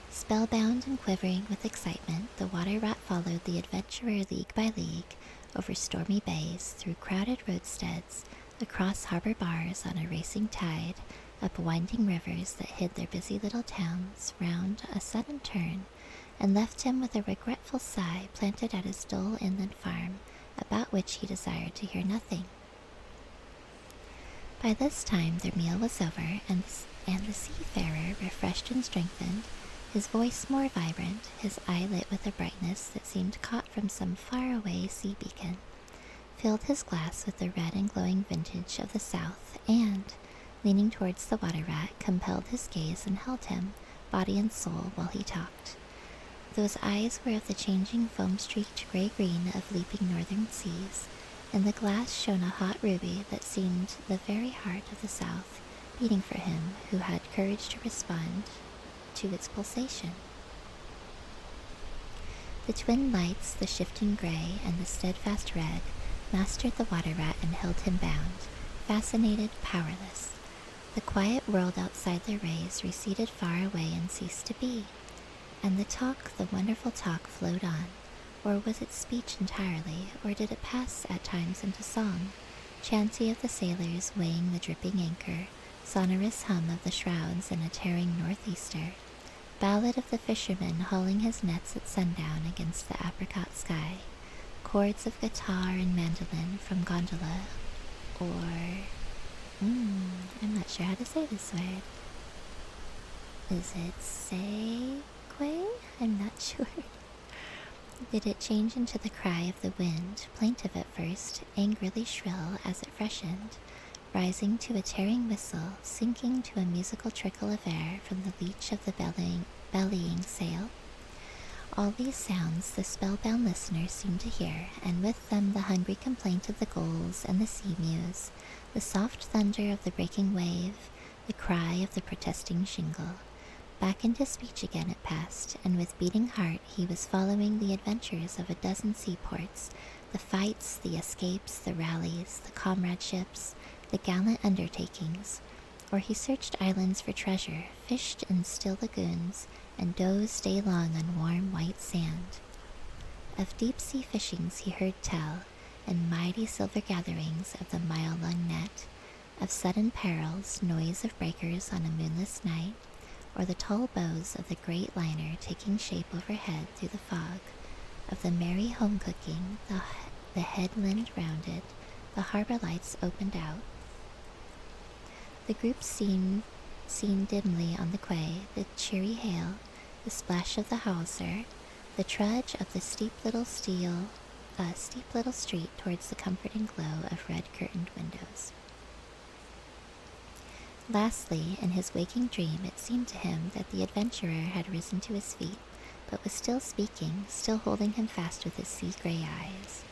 S1: Spellbound and quivering with excitement, the water rat followed the adventurer league by league, over stormy bays, through crowded roadsteads, across harbor bars on a racing tide, up winding rivers that hid their busy little towns, round a sudden turn, and left him with a regretful sigh planted at his dull inland farm, about which he desired to hear nothing. By this time their meal was over, and the seafarer, refreshed and strengthened, his voice more vibrant, his eye lit with a brightness that seemed caught from some far-away sea beacon, filled his glass with the red and glowing vintage of the south, and, leaning towards the water rat, compelled his gaze and held him, body and soul, while he talked. Those eyes were of the changing foam-streaked gray-green of leaping northern seas, and the glass shone a hot ruby that seemed the very heart of the south, beating for him who had courage to respond to its pulsation. The twin lights, the shifting gray and the steadfast red, mastered the water rat and held him bound, fascinated, powerless. The quiet world outside their rays receded far away and ceased to be, and the talk, the wonderful talk, flowed on. Or was it speech entirely, or did it pass at times into song, chanty of the sailors weighing the dripping anchor, sonorous hum of the shrouds in a tearing northeaster, ballad of the fisherman hauling his nets at sundown against the apricot sky, chords of guitar and mandolin from gondola, or... I'm not sure how to say this word. Is it segue? I'm not sure. Did it change into the cry of the wind, plaintive at first, angrily shrill as it freshened, rising to a tearing whistle, sinking to a musical trickle of air from the leach of the bellying sail? All these sounds the spellbound listener seemed to hear, and with them the hungry complaint of the gulls and the sea mews, the soft thunder of the breaking wave, the cry of the protesting shingle. Back into speech again it passed, and with beating heart he was following the adventures of a dozen seaports, the fights, the escapes, the rallies, the comradeships, the gallant undertakings, or he searched islands for treasure, fished in still lagoons, and dozed day long on warm white sand. Of deep-sea fishings he heard tell, and mighty silver gatherings of the mile-long net, of sudden perils, noise of breakers on a moonless night, or the tall bows of the great liner taking shape overhead through the fog, of the merry home-cooking, the headland rounded, the harbor lights opened out. The groups seen dimly on the quay, the cheery hail, the splash of the hawser, the trudge of the steep little street towards the comforting glow of red-curtained windows. Lastly, in his waking dream, it seemed to him that the adventurer had risen to his feet, but was still speaking, still holding him fast with his sea-gray eyes.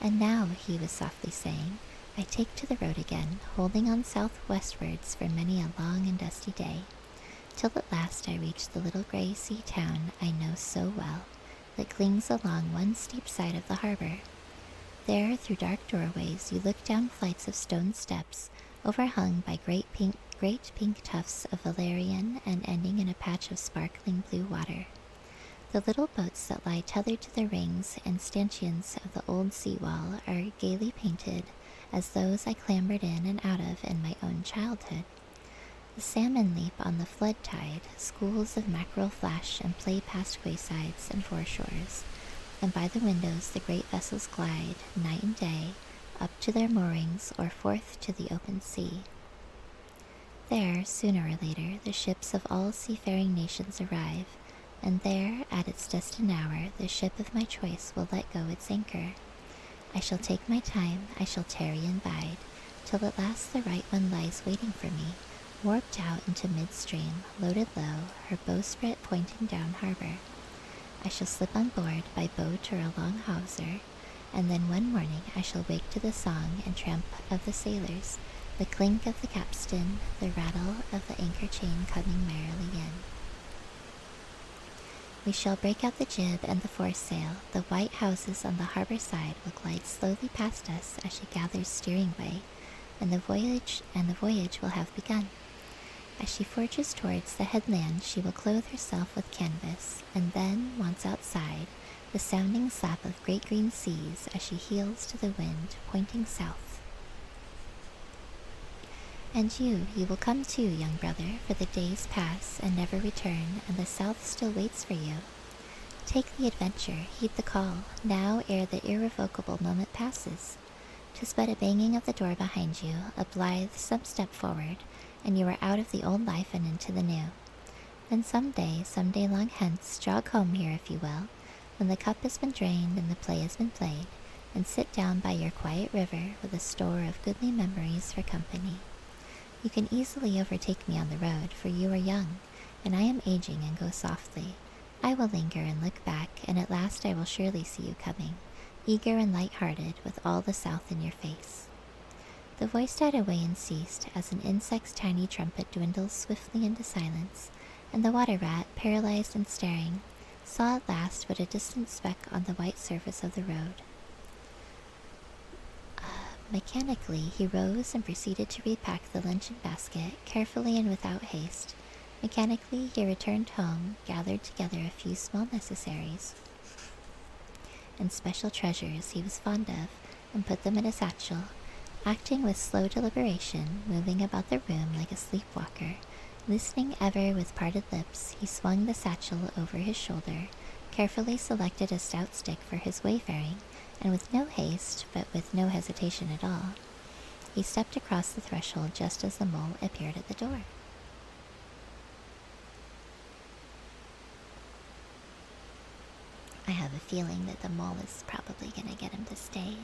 S1: And now, he was softly saying, I take to the road again, holding on southwestwards for many a long and dusty day, till at last I reach the little grey sea town I know so well, that clings along one steep side of the harbor. There, through dark doorways, you look down flights of stone steps, overhung by great pink tufts of valerian and ending in a patch of sparkling blue water. The little boats that lie tethered to the rings and stanchions of the old seawall are gaily painted as those I clambered in and out of in my own childhood. The salmon leap on the flood tide, schools of mackerel flash and play past quaysides and foreshores, and by the windows the great vessels glide, night and day, up to their moorings or forth to the open sea. There, sooner or later, the ships of all seafaring nations arrive, and there, at its destined hour, the ship of my choice will let go its anchor. I shall take my time, I shall tarry and bide, till at last the right one lies waiting for me, warped out into midstream, loaded low, her bowsprit pointing down harbor. I shall slip on board by boat or a long hawser, and then one morning I shall wake to the song and tramp of the sailors, the clink of the capstan, the rattle of the anchor chain coming merrily in. We shall break out the jib and the foresail. The white houses on the harbor side will glide slowly past us as she gathers steering way, and the voyage will have begun. As she forges towards the headland, she will clothe herself with canvas, and then, once outside, the sounding slap of great green seas as she heels to the wind, pointing south. And you will come too, young brother, for the days pass and never return, and the south still waits for you. Take the adventure, heed the call, now ere the irrevocable moment passes. 'Tis but a banging of the door behind you, a blithesome step forward, and you are out of the old life and into the new. Then some day long hence, jog home here if you will, when the cup has been drained and the play has been played, and sit down by your quiet river with a store of goodly memories for company. You can easily overtake me on the road, for you are young, and I am aging and go softly. I will linger and look back, and at last I will surely see you coming, eager and light-hearted, with all the south in your face. The voice died away and ceased, as an insect's tiny trumpet dwindles swiftly into silence, and the water rat, paralyzed and staring, saw at last but a distant speck on the white surface of the road. Mechanically, he rose and proceeded to repack the luncheon basket, carefully and without haste. Mechanically, he returned home, gathered together a few small necessaries and special treasures he was fond of, and put them in a satchel. Acting with slow deliberation, moving about the room like a sleepwalker, listening ever with parted lips, he swung the satchel over his shoulder, carefully selected a stout stick for his wayfaring, and with no haste, but with no hesitation at all, he stepped across the threshold just as the mole appeared at the door. I have a feeling that the mole is probably going to get him to stay.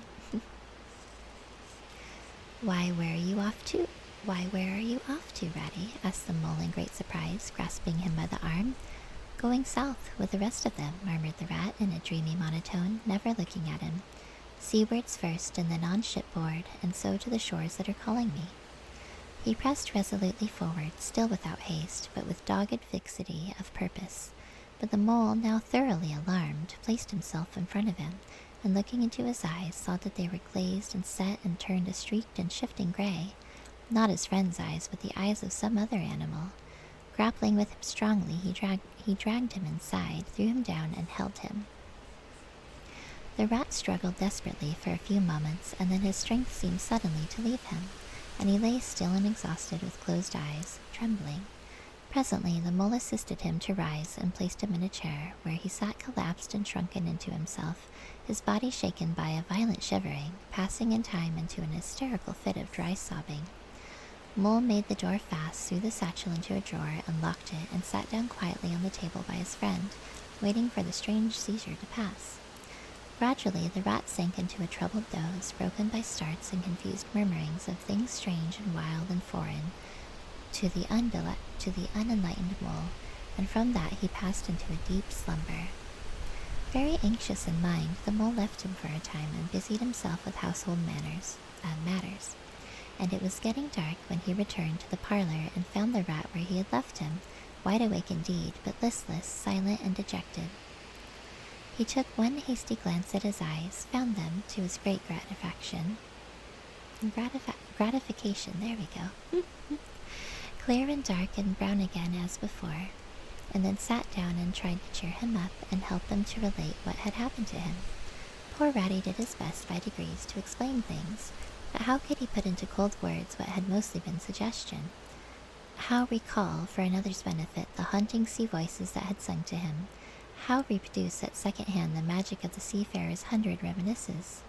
S1: Why, where are you off to, Ratty? Asked the mole in great surprise, grasping him by the arm. Going south with the rest of them, murmured the rat in a dreamy monotone, never looking at him. Seawards first, and then on shipboard, and so to the shores that are calling me. He pressed resolutely forward, still without haste, but with dogged fixity of purpose. But the mole, now thoroughly alarmed, placed himself in front of him, and looking into his eyes, saw that they were glazed and set and turned a streaked and shifting gray. Not his friend's eyes, but the eyes of some other animal. Grappling with him strongly, he dragged him inside, threw him down, and held him. The rat struggled desperately for a few moments, and then his strength seemed suddenly to leave him, and he lay still and exhausted with closed eyes, trembling. Presently the mole assisted him to rise and placed him in a chair, where he sat collapsed and shrunken into himself, his body shaken by a violent shivering, passing in time into an hysterical fit of dry sobbing. Mole made the door fast, threw the satchel into a drawer, unlocked it, and sat down quietly on the table by his friend, waiting for the strange seizure to pass. Gradually the rat sank into a troubled doze, broken by starts and confused murmurings of things strange and wild and foreign to the unenlightened mole, and from that he passed into a deep slumber. Very anxious in mind, the mole left him for a time and busied himself with household matters, and it was getting dark when he returned to the parlor and found the rat where he had left him, wide awake indeed, but listless, silent, and dejected. He took one hasty glance at his eyes, found them, to his great gratification, there we go, clear and dark and brown again as before, and then sat down and tried to cheer him up and help him to relate what had happened to him. Poor Ratty did his best by degrees to explain things, but how could he put into cold words what had mostly been suggestion? How recall, for another's benefit, the haunting sea voices that had sung to him? How reproduce at second hand the magic of the seafarer's 100 reminiscences?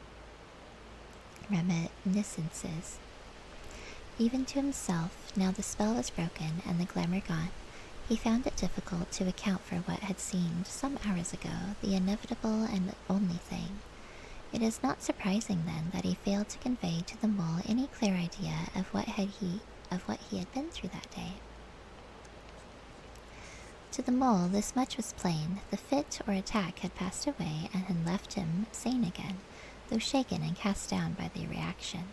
S1: Even to himself, now the spell was broken and the glamour gone, he found it difficult to account for what had seemed, some hours ago, the inevitable and only thing. It is not surprising then that he failed to convey to the mole any clear idea of what he had been through that day. To the mole, this much was plain. The fit or attack had passed away and had left him sane again, though shaken and cast down by the reaction.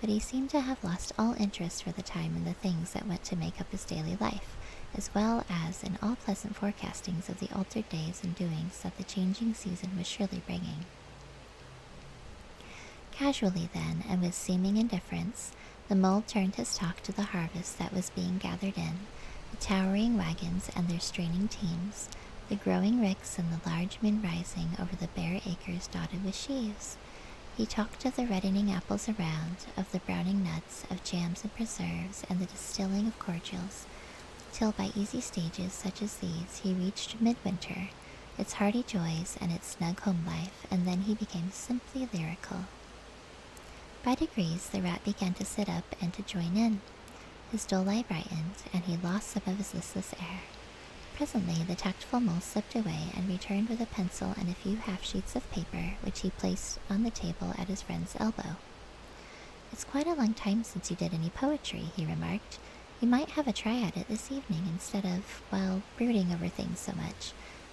S1: But he seemed to have lost all interest for the time in the things that went to make up his daily life, as well as in all pleasant forecastings of the altered days and doings that the changing season was surely bringing. Casually then, and with seeming indifference, the mole turned his talk to the harvest that was being gathered in, the towering wagons and their straining teams, the growing ricks and the large moon rising over the bare acres dotted with sheaves. He talked of the reddening apples around, of the browning nuts, of jams and preserves, and the distilling of cordials, till by easy stages such as these he reached midwinter, its hearty joys and its snug home life, and then he became simply lyrical. By degrees the rat began to sit up and to join in. His dull eye brightened, and he lost some of his listless air. Presently the tactful mole slipped away and returned with a pencil and a few half-sheets of paper, which he placed on the table at his friend's elbow. "It's quite a long time since you did any poetry," he remarked. "You might have a try at it this evening instead of, well, brooding over things so much.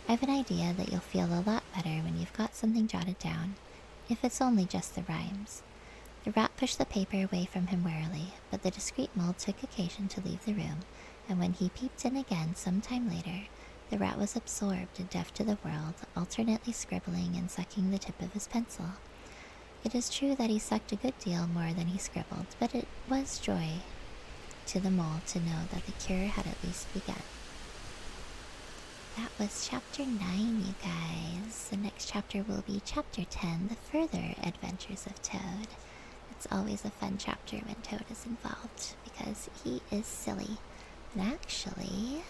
S1: I've an idea that you'll feel a lot better when you've got something jotted down, if it's only just the rhymes." The rat pushed the paper away from him warily, but the discreet mole took occasion to leave the room, and when he peeped in again some time later, the rat was absorbed and deaf to the world, alternately scribbling and sucking the tip of his pencil. It is true that he sucked a good deal more than he scribbled, but it was joy to the mole to know that the cure had at least begun. That was chapter 9, you guys. The next chapter will be chapter 10, The Further Adventures of Toad. It's always a fun chapter when Toad is involved, because he is silly. And actually,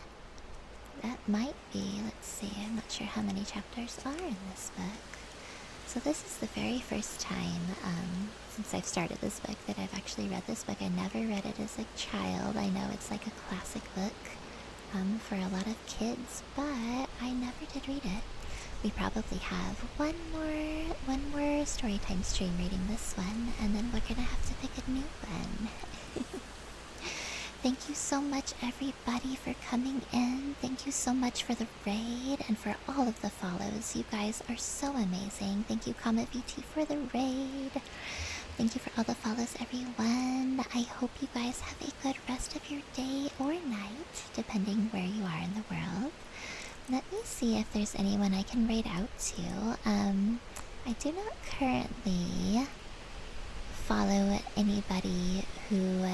S1: that might be, let's see, I'm not sure how many chapters are in this book. So this is the very first time since I've started this book that I've actually read this book. I never read it as a child. I know it's like a classic book for a lot of kids, but I never did read it. We probably have one more Storytime stream reading this one, and then we're gonna have to pick a new one. Thank you so much, everybody, for coming in. Thank you so much for the raid and for all of the follows. You guys are so amazing. Thank you, Comet VT, for the raid. Thank you for all the follows, everyone. I hope you guys have a good rest of your day or night, depending where you are in the world. Let me see if there's anyone I can raid out to. I do not currently follow anybody who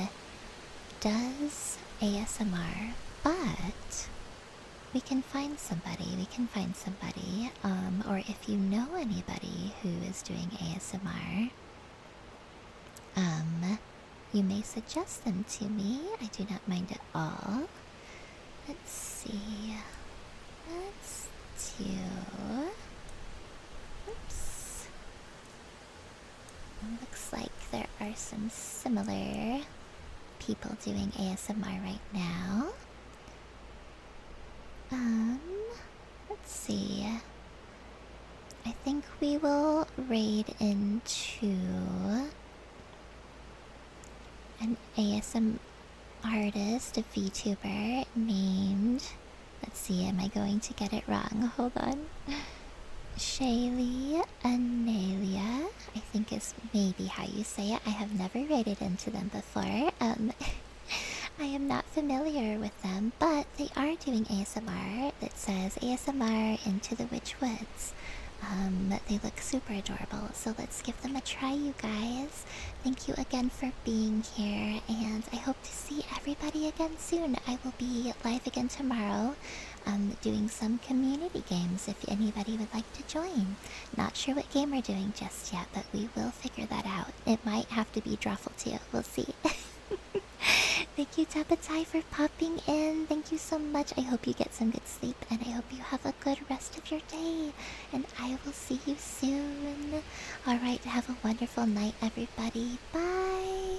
S1: does ASMR, but we can find somebody. Or if you know anybody who is doing ASMR, you may suggest them to me. I do not mind at all. Let's see. Let's do... Oops. Looks like there are some similar people doing ASMR right now. Let's see. I think we will raid into an ASMR artist, a vtuber named, let's see, am I going to get it wrong? Hold on. Shaylee Analia, I think is maybe how you say it. I have never raided into them before. I am not familiar with them, but they are doing ASMR that says ASMR into the Witch Woods. They look super adorable, so let's give them a try, you guys. Thank you again for being here, and I hope to see everybody again soon. I will be live again tomorrow, doing some community games if anybody would like to join. Not sure what game we're doing just yet, but we will figure that out. It might have to be Drawful too, we'll see. Thank you, Tapatai, for popping in. Thank you so much. I hope you get some good sleep, and I hope you have a good rest of your day. And I will see you soon. Alright, have a wonderful night, everybody. Bye!